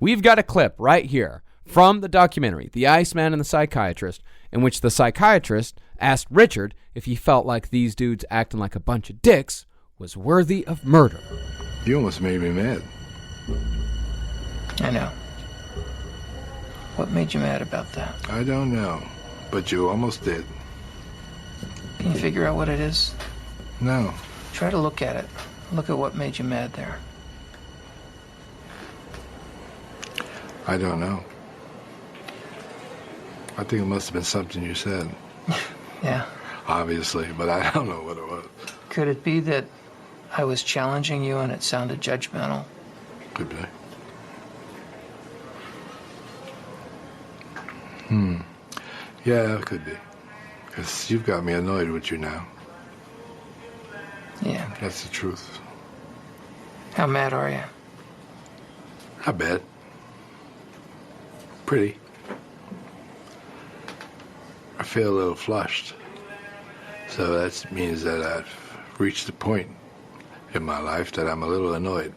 We've got a clip right here from the documentary, The Iceman and the Psychiatrist, in which the psychiatrist asked Richard if he felt like these dudes acting like a bunch of dicks was worthy of murder. You almost made me mad. I know. What made you mad about that? I don't know, but you almost did. Can you figure out what it is? No. Try to look at it. Look at what made you mad there. I don't know. I think it must have been something you said, Yeah. obviously, but I don't know what it was. Could it be that I was challenging you and it sounded judgmental? Could be. Yeah, it could be. Because you've got me annoyed with you now. Yeah. That's the truth. How mad are you? Not bad. Pretty. I feel a little flushed. So that means that I've reached a point in my life that I'm a little annoyed.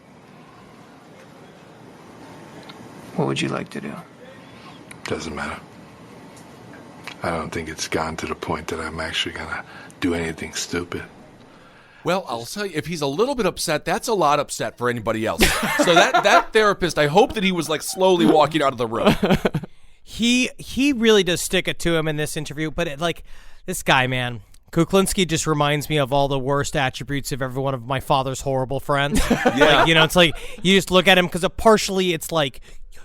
What would you like to do? Doesn't matter. I don't think it's gone to the point that I'm actually gonna do anything stupid. Well, I'll tell you, if he's a little bit upset, that's a lot upset for anybody else. So that therapist, I hope that he was like slowly walking out of the room. He really does stick it to him in this interview, but this guy, man, Kuklinski just reminds me of all the worst attributes of every one of my father's horrible friends. Yeah. Like, it's like you just look at him because partially it's like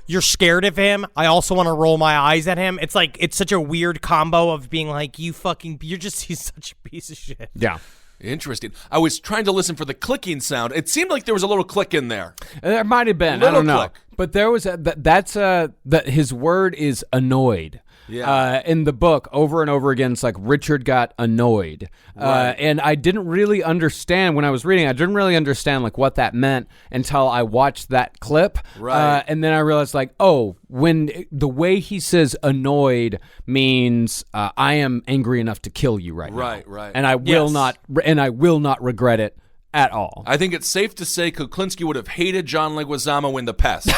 you're scared of him. I also want to roll my eyes at him. It's like it's such a weird combo of being like he's such a piece of shit. Yeah. Interesting. I was trying to listen for the clicking sound. It seemed like there was a little click in there. There might have been. I Little don't know. click. But there was that his word is annoyed. Yeah. In the book, over and over again, it's like Richard got annoyed. Right. And I didn't really understand when I was reading. I didn't really understand like what that meant until I watched that clip. Right. And then I realized like, oh, when the way he says annoyed means I am angry enough to kill you right now. Right. And I will not regret it at all. I think it's safe to say Kuklinski would have hated John Leguizamo in The Pest.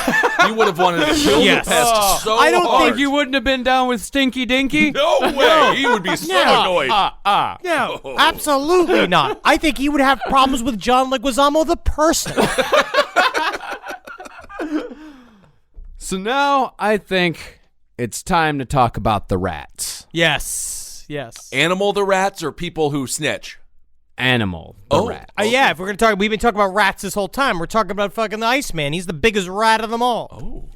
He would have wanted to kill Yes. The Pest so I don't hard. Think you wouldn't have been down with Stinky Dinky? No way. He would be so annoyed. No, absolutely not. I think he would have problems with John Leguizamo, the person. So now I think it's time to talk about the rats. Yes. Animal the rats or people who snitch? Animal the rat. Yeah, if we're going to talk, we've been talking about rats this whole time. We're talking about fucking the Iceman. He's the biggest rat of them all. Oh.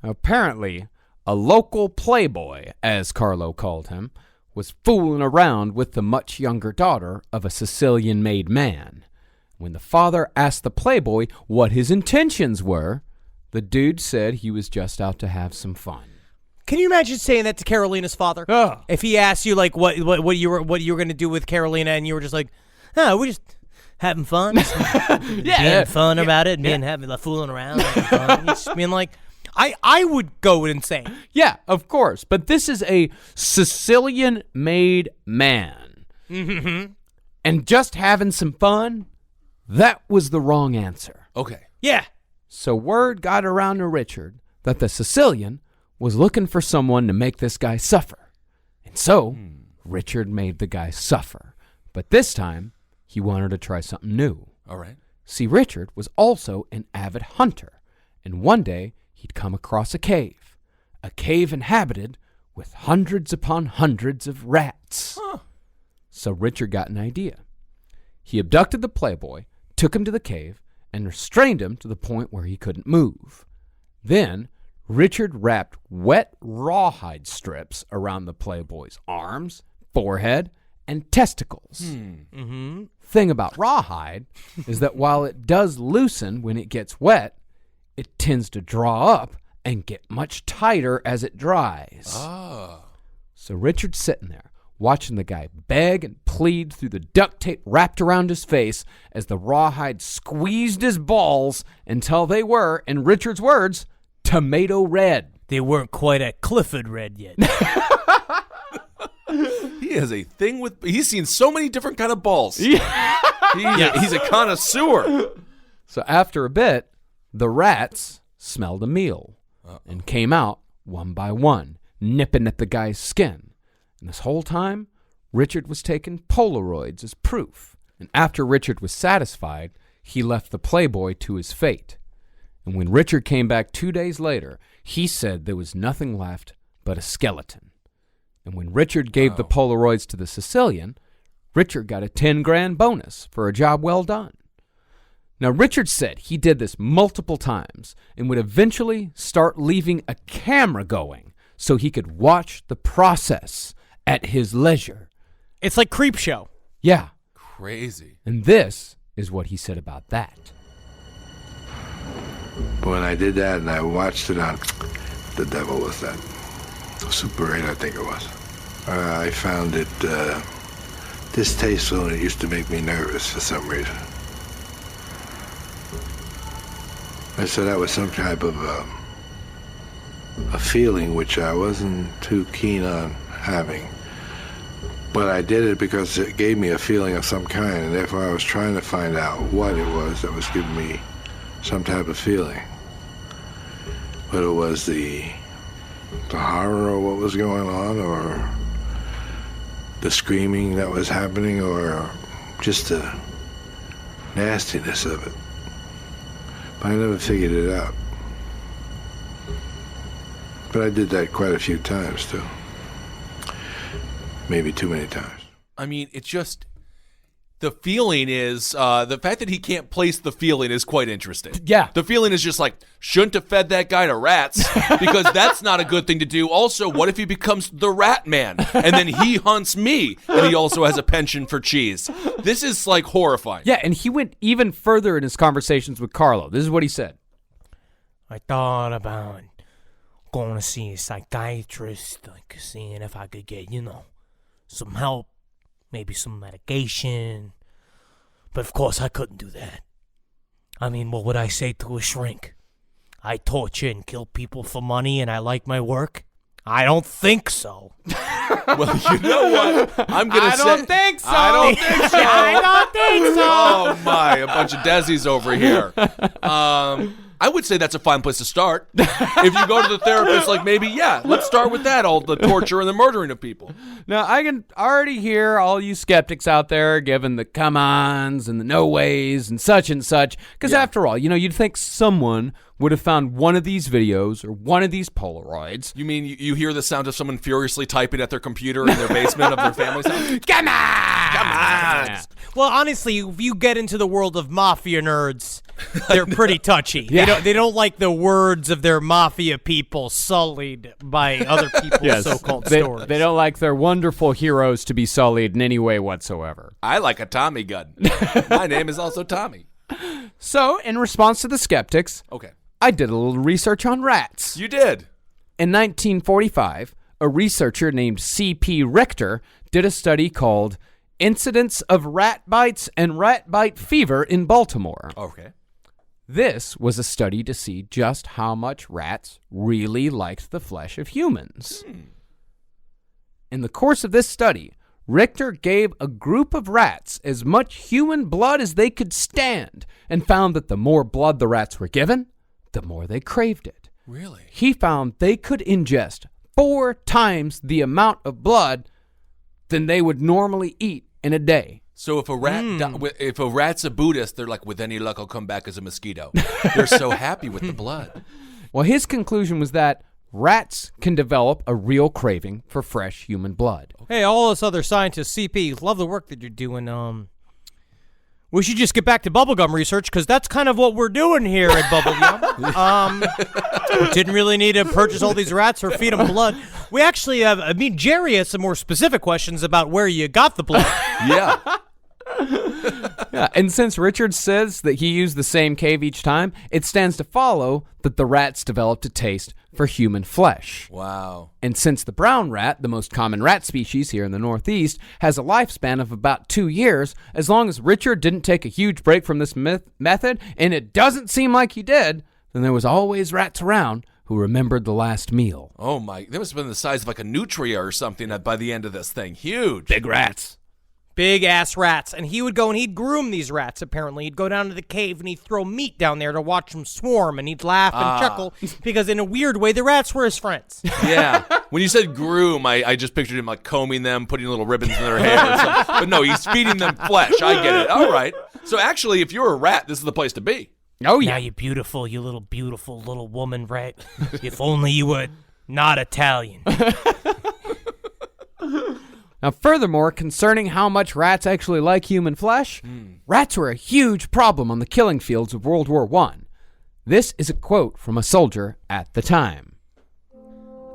Apparently, a local playboy, as Carlo called him, was fooling around with the much younger daughter of a Sicilian-made man. When the father asked the playboy what his intentions were, the dude said he was just out to have some fun. Can you imagine saying that to Carolina's father? If he asked you like what you were going to do with Carolina, and you were just like, "Oh, we're just having fun, being fun about it, being having like, fooling around, having fun." Just being like, I would go insane. Yeah, of course. But this is a Sicilian-made man. Mm-hmm. And just having some fun, that was the wrong answer. Okay. Yeah. So word got around to Richard that the Sicilian was looking for someone to make this guy suffer. And so Richard made the guy suffer. But this time, he wanted to try something new. All right. See, Richard was also an avid hunter. And one day, he'd come across a cave inhabited with hundreds upon hundreds of rats. So Richard got an idea. He abducted the playboy, took him to the cave, and restrained him to the point where he couldn't move. Then, Richard wrapped wet rawhide strips around the playboy's arms, forehead, and testicles. Thing about rawhide is that while it does loosen when it gets wet, it tends to draw up and get much tighter as it dries. So Richard's sitting there, watching the guy beg and plead through the duct tape wrapped around his face as the rawhide squeezed his balls until they were, in Richard's words, tomato red. They weren't quite at Clifford red yet. He has a thing with. He's seen so many different kind of balls. Yeah. He's a connoisseur. So after a bit, the rats smelled a meal and came out one by one, nipping at the guy's skin. And this whole time, Richard was taking Polaroids as proof. And after Richard was satisfied, he left the playboy to his fate. And when Richard came back 2 days later, he said there was nothing left but a skeleton. And when Richard gave the Polaroids to the Sicilian, Richard got a 10 grand bonus for a job well done. Now, Richard said he did this multiple times and would eventually start leaving a camera going so he could watch the process at his leisure. It's like Creepshow. Yeah. Crazy. And this is what he said about that. When I did that and I watched it on, the devil was that? Super 8, I think it was. I found it distasteful, and it used to make me nervous for some reason. I said that was some type of a feeling which I wasn't too keen on having. But I did it because it gave me a feeling of some kind, and therefore I was trying to find out what it was that was giving me some type of feeling. Whether it was the horror of what was going on, or the screaming that was happening, or just the nastiness of it. But I never figured it out. But I did that quite a few times, too. Maybe too many times. I mean, it's just the feeling is the fact that he can't place the feeling is quite interesting. Yeah. The feeling is just like, shouldn't have fed that guy to rats because that's not a good thing to do. Also, what if he becomes the rat man and then he hunts me and he also has a penchant for cheese? This is like horrifying. Yeah, and he went even further in his conversations with Carlo. This is what he said. I thought about going to see a psychiatrist, like seeing if I could get, some help, maybe some medication. But of course I couldn't do that. I mean, what would I say to a shrink? I torture and kill people for money and I like my work? I don't think so. Well, you know what? I'm going to say... I don't think so. I don't think so. I don't think so. Oh, my. A bunch of Desi's over here. I would say that's a fine place to start. If you go to the therapist, like maybe, yeah, let's start with that, all the torture and the murdering of people. Now, I can already hear all you skeptics out there giving the come-ons and the no-ways and such, because after all, you'd think someone would have found one of these videos or one of these Polaroids. You mean you hear the sound of someone furiously typing at their computer in their basement of their family's house? Come on! Well, honestly, if you get into the world of mafia nerds, they're pretty touchy. Yeah. They don't like the words of their mafia people sullied by other people's so-called stories. They don't like their wonderful heroes to be sullied in any way whatsoever. I like a Tommy gun. My name is also Tommy. So, in response to the skeptics, Okay. I did a little research on rats. You did. In 1945, a researcher named C.P. Richter did a study called Incidence of Rat Bites and Rat Bite Fever in Baltimore. Okay. This was a study to see just how much rats really liked the flesh of humans. In the course of this study, Richter gave a group of rats as much human blood as they could stand and found that the more blood the rats were given, the more they craved it. Really? He found they could ingest 4 times the amount of blood than they would normally eat in a day. So if a if a rat's a Buddhist, they're like, with any luck, I'll come back as a mosquito. They're so happy with the blood. Well, his conclusion was that rats can develop a real craving for fresh human blood. Hey, all us other scientists, CP, love the work that you're doing. We should just get back to bubblegum research, because that's kind of what we're doing here at Bubblegum. We didn't really need to purchase all these rats or feed them blood. We actually have, Jerry has some more specific questions about where you got the blood. Yeah. Yeah, and since Richard says that he used the same cave each time, it stands to follow that the rats developed a taste for human flesh. Wow. And since the brown rat, the most common rat species here in the Northeast, has a lifespan of about 2 years, as long as Richard didn't take a huge break from this method, and it doesn't seem like he did, then there was always rats around who remembered the last meal. Oh, my. They must have been the size of like a nutria or something by the end of this thing. Huge. Big rats. Big ass rats. And he would go and he'd groom these rats, apparently. He'd go down to the cave and he'd throw meat down there to watch them swarm, and he'd laugh and chuckle because in a weird way the rats were his friends. Yeah. When you said groom, I just pictured him like combing them, putting little ribbons in their hair or something. But no, he's feeding them flesh. I get it. All right. So actually, if you're a rat, this is the place to be. Oh, yeah. Now you beautiful little woman rat. If only you were not Italian. Now, furthermore, concerning how much rats actually like human flesh, rats were a huge problem on the killing fields of World War I. This is a quote from a soldier at the time.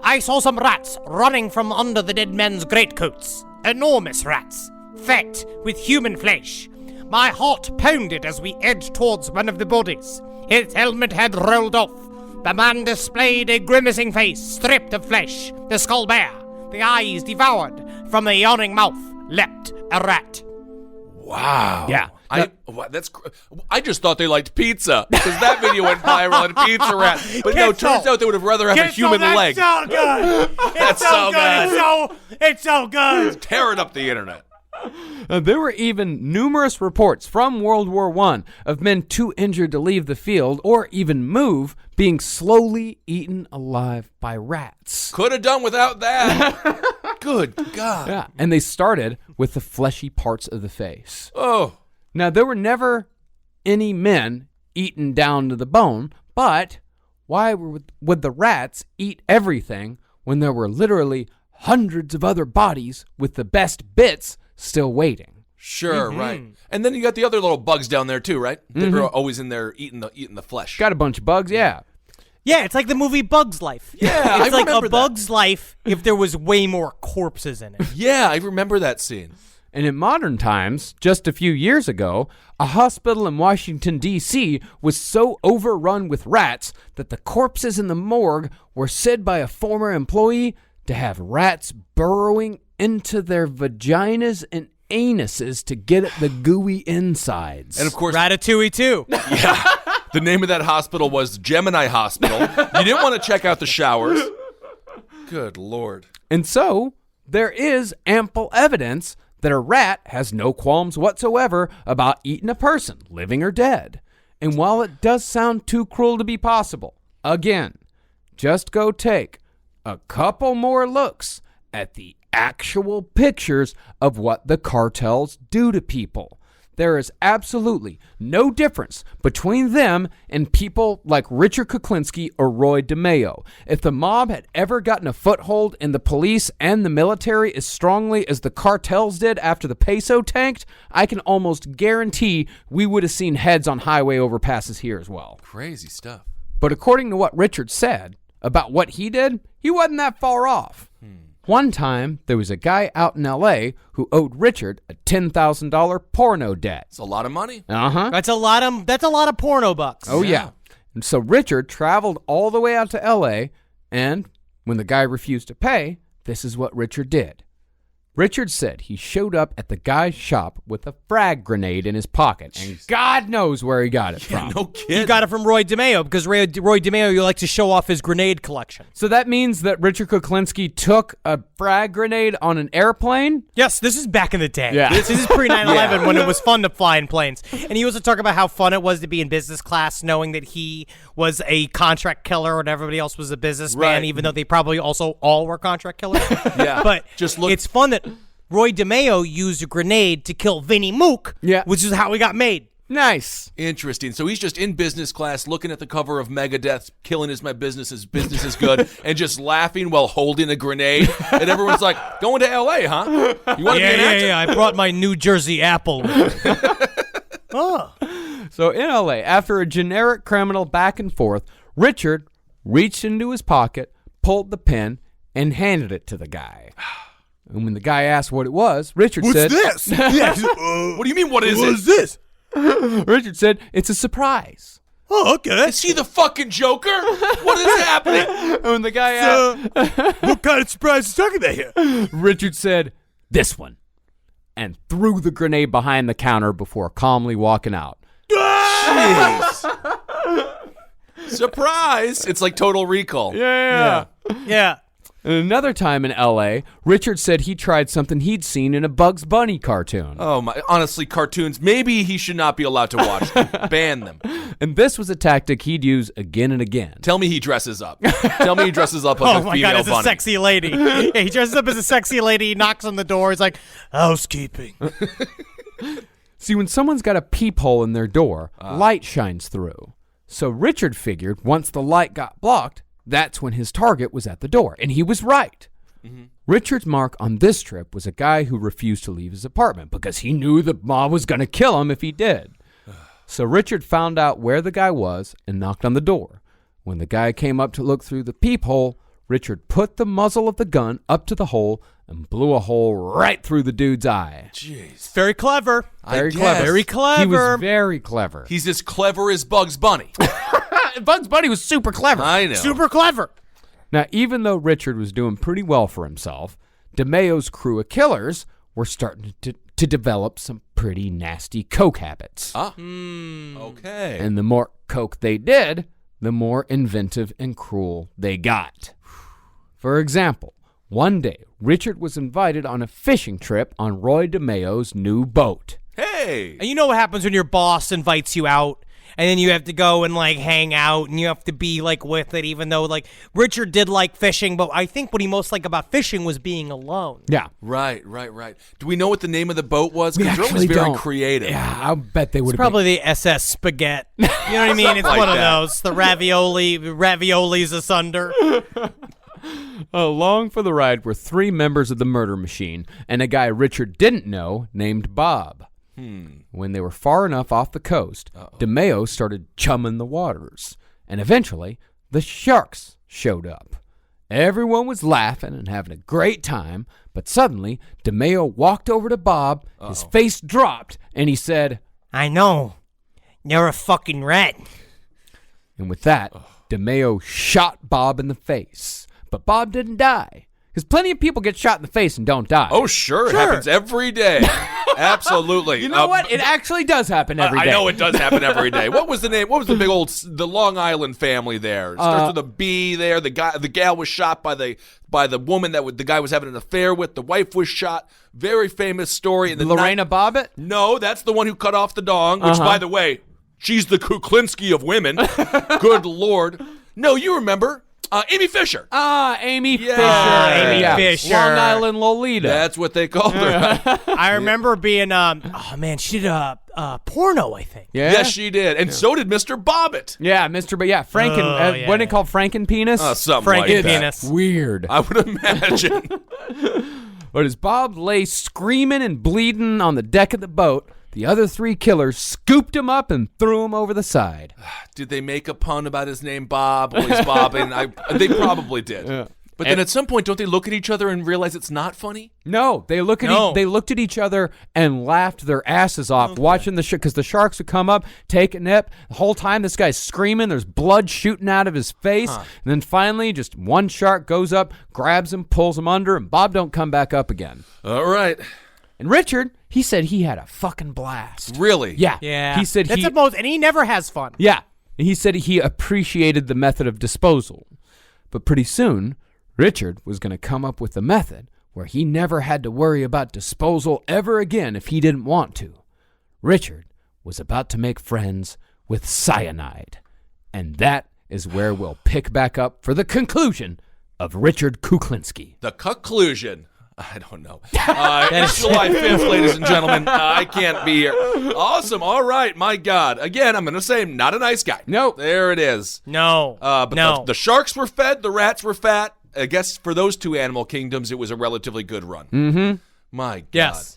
I saw some rats running from under the dead men's greatcoats. Enormous rats, fat with human flesh. My heart pounded as we edged towards one of the bodies. His helmet had rolled off. The man displayed a grimacing face, stripped of flesh, the skull bare, the eyes devoured. From the yawning mouth leapt a rat. Wow. Yeah. I just thought they liked pizza because that video went viral and pizza rat. But no, turns out they would have rather have a human leg. That's so good. That's so good. It's so good. Tearing up the internet. There were even numerous reports from World War I of men too injured to leave the field or even move being slowly eaten alive by rats. Could have done without that. Good God. Yeah, and they started with the fleshy parts of the face. Oh. Now, there were never any men eaten down to the bone, but why would the rats eat everything when there were literally hundreds of other bodies with the best bits still waiting? Sure, right. And then you got the other little bugs down there too, right? They're always in there eating the flesh. Got a bunch of bugs, yeah. Yeah, it's like the movie Bug's Life. Yeah, it's I like remember a Bug's Life if there was way more corpses in it. Yeah, I remember that scene. And in modern times, just a few years ago, a hospital in Washington, D.C. was so overrun with rats that the corpses in the morgue were said by a former employee to have rats burrowing into their vaginas and anuses to get at the gooey insides. And of course, Ratatouille too. yeah, the name of that hospital was Gemini Hospital. You didn't want to check out the showers. Good Lord. And so, there is ample evidence that a rat has no qualms whatsoever about eating a person, living or dead. And while it does sound too cruel to be possible, again, just go take a couple more looks at the actual pictures of what the cartels do to people. There is absolutely no difference between them and people like Richard Kuklinski or Roy DeMeo. If the mob had ever gotten a foothold in the police and the military as strongly as the cartels did after the peso tanked, I can almost guarantee we would have seen heads on highway overpasses here as well. Crazy stuff. But according to what Richard said about what he did, he wasn't that far off. One time, there was a guy out in L.A. who owed Richard a $10,000 porno debt. It's a lot of money. Uh-huh. That's a lot of porno bucks. Oh, yeah. And so Richard traveled all the way out to L.A., and when the guy refused to pay, this is what Richard did. Richard said he showed up at the guy's shop with a frag grenade in his pocket, and God knows where he got it from. No kidding. He got it from Roy DeMeo because Roy DeMeo, you like to show off his grenade collection. So that means that Richard Kuklinski took a frag grenade on an airplane? Yes, this is back in the day. Yeah. This is pre 9/11 when it was fun to fly in planes. And he also talked about how fun it was to be in business class, knowing that he was a contract killer and everybody else was a businessman, Right. even though they probably also all were contract killers. Yeah. But Just look- it's fun that Roy DeMeo used a grenade to kill Vinnie Mook, which is how he got made. Nice. Interesting. So he's just in business class looking at the cover of Megadeth, killing is my business is good, and just laughing while holding a grenade. And everyone's like, going to L.A., huh? You want to be an actor? I brought my New Jersey apple with me. So in L.A., after a generic criminal back and forth, Richard reached into his pocket, pulled the pen, and handed it to the guy. And when the guy asked what it was, Richard said... What's this? Yes. What do you mean, what is What it? is this? Richard said, it's a surprise. Oh, okay. Is he the fucking Joker? What is happening? And when the guy asked, What kind of surprise is talking about here? Richard said, this one, and threw the grenade behind the counter before calmly walking out. Surprise! It's like Total Recall. Yeah. Yeah. And another time in L.A., Richard said he tried something he'd seen in a Bugs Bunny cartoon. Oh my! Honestly, cartoons. Maybe he should not be allowed to watch them. Ban them. And this was a tactic he'd use again and again. Tell me he dresses up. Tell me he dresses up like Oh a my female God, as bunny. a sexy lady. Yeah, he dresses up as a sexy lady, he knocks on the door, he's like, housekeeping. See, when someone's got a peephole in their door, light shines through. So Richard figured once the light got blocked, that's when his target was at the door. And he was right. Richard's mark on this trip was a guy who refused to leave his apartment because he knew the mob was going to kill him if he did. So Richard found out where the guy was and knocked on the door. When the guy came up to look through the peephole, Richard put the muzzle of the gun up to the hole and blew a hole right through the dude's eye. Jeez. Very clever. Very guess. clever. Very clever. He was very clever. He's as clever as Bugs Bunny. Bugs Bunny was super clever. I know. Super clever. Now, even though Richard was doing pretty well for himself, DeMeo's crew of killers were starting to develop some pretty nasty coke habits. Okay. And the more coke they did, the more inventive and cruel they got. For example, one day, Richard was invited on a fishing trip on Roy DeMeo's new boat. Hey. And you know what happens when your boss invites you out and then you have to go and like hang out and you have to be like with it, even though like Richard did like fishing, but I think what he most liked about fishing was being alone. Yeah. Right. Do we know what the name of the boat was? We Because they're always actually very don't. creative. Yeah, I'll bet they would have Probably the SS Spaghetti. You know what I mean? It's like one that. of those. The raviolis asunder. Along for the ride were 3 members of the murder machine and a guy Richard didn't know named Bob. When they were far enough off the coast, DeMeo started chumming the waters, and eventually the sharks showed up. Everyone was laughing and having a great time, but suddenly DeMeo walked over to Bob, his face dropped, and he said, I know. You're a fucking rat. and with that, DeMeo shot Bob in the face. But Bob didn't die, Because plenty of people get shot in the face and don't die. Oh, sure. It happens every day. Absolutely. You know what? It actually does happen every day. I know it does happen every day. What was the name? What was the big old the Long Island family there? It starts with a B there. The gal was shot by the woman the guy was having an affair with. The wife was shot. Very famous story. In the Lorena Bobbitt? No, that's the one who cut off the dong, which, by the way, she's the Kuklinski of women. Good Lord. No, you remember. Amy Fisher. Amy Fisher. Amy Fisher. Long Island Lolita. That's what they called her. I remember being, she did a porno, I think. Yeah? Yes, she did. And so did Mr. Bobbitt. Yeah, Franken. Wasn't it called Frankenpenis? Something like that. Frankenpenis. Weird. I would imagine. But as Bob lay screaming and bleeding on the deck of the boat, the other 3 killers scooped him up and threw him over the side. Did they make a pun about his name, Bob? Well, he's Bob, and they probably did. Yeah. But then at some point, don't they look at each other and realize it's not funny? No, they looked at each other and laughed their asses off watching the because the sharks would come up, take a nip. The whole time, this guy's screaming. There's blood shooting out of his face. And then finally, just one shark goes up, grabs him, pulls him under, and Bob don't come back up again. All right. And Richard, he said he had a fucking blast. Really? Yeah. Yeah. He said that's the most, and he never has fun. Yeah. He said he appreciated the method of disposal. But pretty soon, Richard was going to come up with a method where he never had to worry about disposal ever again if he didn't want to. Richard was about to make friends with cyanide. And that is where we'll pick back up for the conclusion of Richard Kuklinski. The conclusion. I don't know. It's July 5th, ladies and gentlemen. I can't be here. Awesome. All right. My God. Again, I'm going to say not a nice guy. Nope. There it is. No. But no. The sharks were fed. The rats were fat. I guess for those 2 animal kingdoms, it was a relatively good run. Mm-hmm. My God. Yes.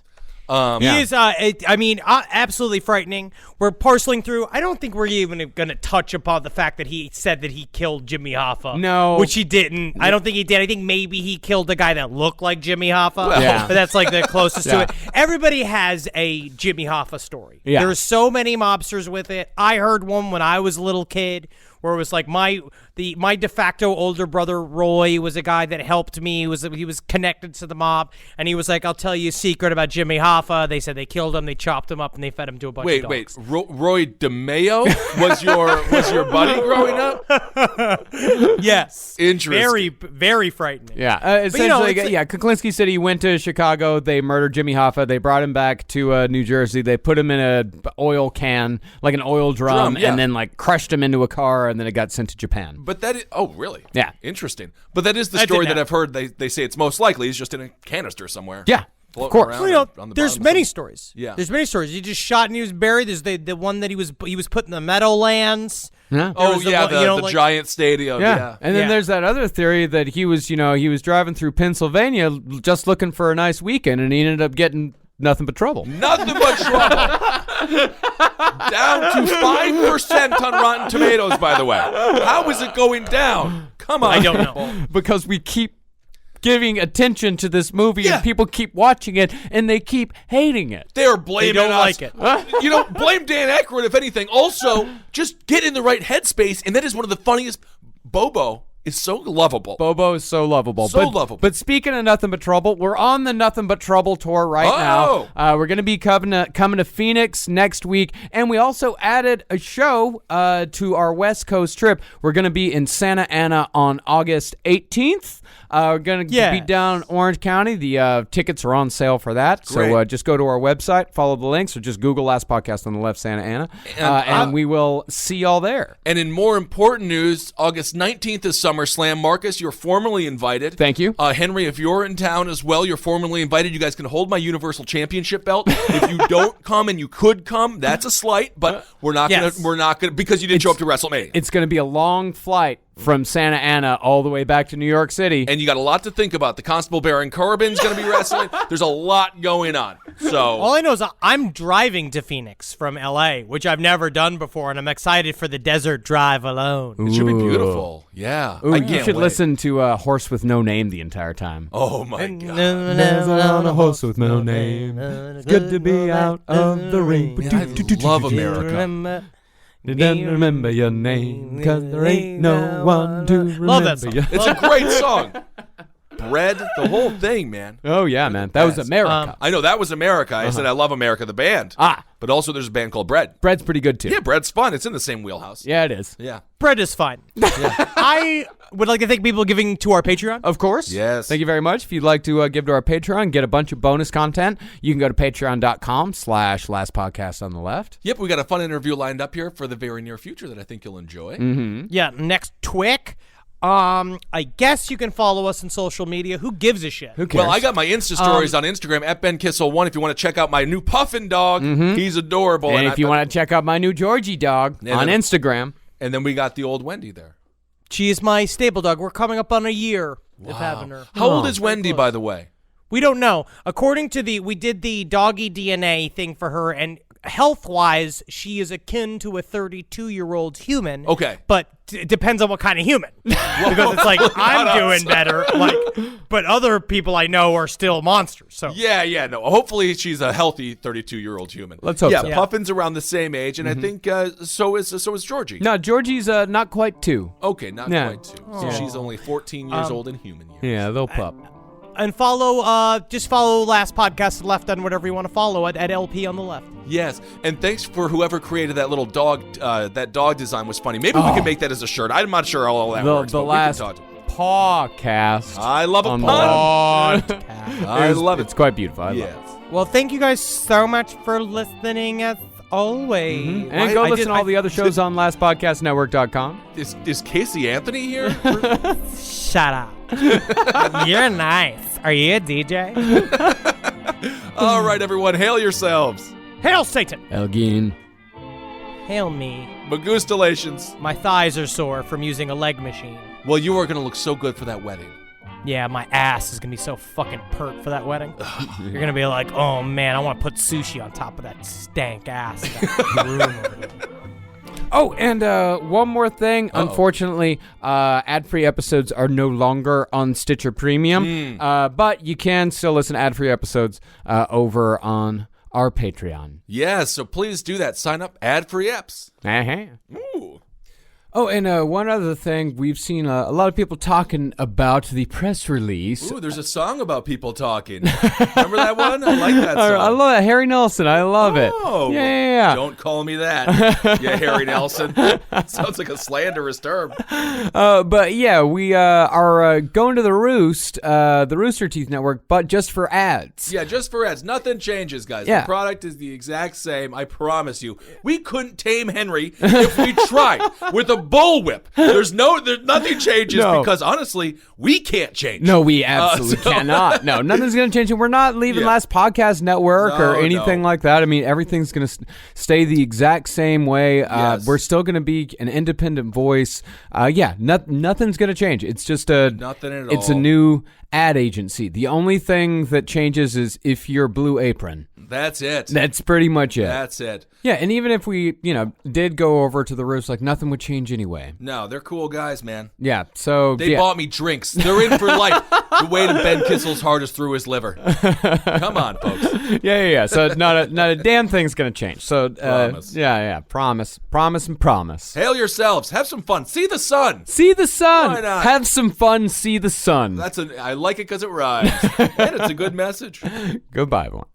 He is, absolutely frightening. We're parceling through. I don't think we're even going to touch upon the fact that he said that he killed Jimmy Hoffa. No. Which he didn't. I don't think he did. I think maybe he killed a guy that looked like Jimmy Hoffa. Yeah. But that's like the closest to it. Everybody has a Jimmy Hoffa story. Yeah. There's so many mobsters with it. I heard one when I was a little kid where it was like my de facto older brother Roy was a guy that helped me. He was connected to the mob, and he was like, "I'll tell you a secret about Jimmy Hoffa." They said they killed him, they chopped him up, and they fed him to a bunch of dogs. Wait, Roy DeMeo was your buddy growing up? Yes, interesting. Very, very frightening. Yeah, essentially, Kuklinski said he went to Chicago. They murdered Jimmy Hoffa. They brought him back to New Jersey. They put him in an oil can, like an oil drum, and then like crushed him into a car, and then it got sent to Japan. But that is, oh, really? Yeah. Interesting. But that is the story that I've heard. They say it's most likely he's just in a canister somewhere. Yeah, of course. Well, there's many stories. Yeah. There's many stories. He just shot and he was buried. There's the one that he was put in the Meadowlands. Yeah. The giant stadium. Yeah. And then there's that other theory that he was driving through Pennsylvania just looking for a nice weekend, and he ended up getting nothing but trouble. Nothing but trouble. Down to 5% on Rotten Tomatoes, by the way. How is it going down? Come on. I don't know. Because we keep giving attention to this movie and people keep watching it and they keep hating it. They're blaming us. They don't like it. Blame Dan Aykroyd, if anything. Also, just get in the right headspace, and that is one of the funniest. Bobo is so lovable. Bobo is so lovable. Lovable. But speaking of Nothing But Trouble, we're on the Nothing But Trouble tour now. We're going to be coming to Phoenix next week, and we also added a show to our West Coast trip. We're going to be in Santa Ana on August 18th. We're going to be down Orange County. The tickets are on sale for that. Great. So just go to our website, follow the links, or just Google Last Podcast on the Left Santa Ana, and we will see y'all there. And in more important news, August 19th is SummerSlam. Marcus, you're formally invited. Thank you. Henry, if you're in town as well, you're formally invited. You guys can hold my Universal Championship belt. If you don't come and you could come, that's a slight, but we're not gonna because you didn't show up to WrestleMania. It's going to be a long flight from Santa Ana all the way back to New York City. And you got a lot to think about. The Constable Baron Corbin's going to be wrestling. There's a lot going on. So all I know is I'm driving to Phoenix from L.A., which I've never done before, and I'm excited for the desert drive alone. It should be beautiful. Yeah. Ooh, you should listen to Horse with No Name the entire time. Oh, my God. On a horse with no name. It's good to be out of the rain. I love America. Remember your name, 'cause there ain't no one to remember Love that song. you. It's a great song. bread, the whole thing, man. Oh, yeah, man. That was America. I know, that was America. I said I love America, the band. But also there's a band called Bread. Bread's pretty good, too. Yeah, Bread's fun. It's in the same wheelhouse. Yeah, it is. Yeah. Bread is fine. I would like to thank people giving to our Patreon. Of course. Yes. Thank you very much. If you'd like to give to our Patreon, get a bunch of bonus content, you can go to patreon.com/lastpodcastontheleft. Yep, we got a fun interview lined up here for the very near future that I think you'll enjoy. Yeah, next Twick. I guess you can follow us on social media. Who gives a shit? Who cares? Well, I got my Insta stories on Instagram at BenKissel1 if you want to check out my new Puffin dog. He's adorable. And if you want to check out my new Georgie dog on Instagram. And then we got the old Wendy there. She is my stable dog. We're coming up on a year of having her. How old is Wendy, by the way? We don't know. According to we did the doggy DNA thing for her, and health-wise, she is akin to a 32-year-old human. Okay. But it depends on what kind of human. Because it's like, I'm doing better, but other people I know are still monsters. So Yeah, no. Hopefully she's a healthy 32-year-old human. Let's hope so. Yeah, Puffin's around the same age, and I think so is Georgie. No, Georgie's not quite 2. Okay, not Yeah. quite 2. So she's only 14 years old in human years. Yeah, little pup. And just follow Last Podcast to the Left on whatever you want to follow at LP on the left. Yes, and thanks for whoever created that little dog. That dog design was funny. Maybe we can make that as a shirt. I'm not sure how all that works. The but last we can talk. podcast. I love a on pun. the- I love it. It's quite beautiful. I love Yes. it. Well, thank you guys so much for listening as always. And go listen to all the other shows on lastpodcastnetwork.com. Is Casey Anthony here? Shut up. You're nice. Are you a DJ? All right, everyone, hail yourselves. Hail Satan. Elgin. Hail me. Magustalations. My thighs are sore from using a leg machine. Well, you are going to look so good for that wedding. Yeah, my ass is going to be so fucking pert for that wedding. You're going to be like, oh, man, I want to put sushi on top of that stank ass. That room over there. Oh, and one more thing. Unfortunately, ad-free episodes are no longer on Stitcher Premium, but you can still listen to ad-free episodes over on our Patreon. Yes, so please do that. Sign up, ad-free apps. Ooh. Oh, and one other thing, we've seen a lot of people talking about the press release. Ooh, there's a song about people talking. Remember that one? I like that song. I love it. Harry Nelson. I love it. Oh, yeah. Don't call me that, yeah, Harry Nelson. Sounds like a slanderous term. But yeah, we are going to the Rooster Teeth Network, but just for ads. Yeah, just for ads. Nothing changes, guys. Yeah. The product is the exact same. I promise you. We couldn't tame Henry if we tried with a bullwhip. There's nothing changes because honestly, we can't change. No, we absolutely cannot. No, nothing's going to change. And we're not leaving Last Podcast Network or anything like that. I mean, everything's going to stay the exact same way. Yes. We're still going to be an independent voice. Nothing's going to change. It's just nothing at all. It's a new ad agency. The only thing that changes is if you're Blue Apron. That's it. That's pretty much it. That's it. Yeah, and even if we, did go over to the Roost, nothing would change anyway. No, they're cool guys, man. Yeah, so They bought me drinks. They're in for life. The way to Ben Kissel's heart is through his liver. Come on, folks. Yeah. So not a damn thing's gonna change. So Promise. promise, and promise. Hail yourselves. Have some fun. See the sun. See the sun. Why not? Have some fun. See the sun. I like it because it rhymes. And it's a good message. Goodbye, everyone.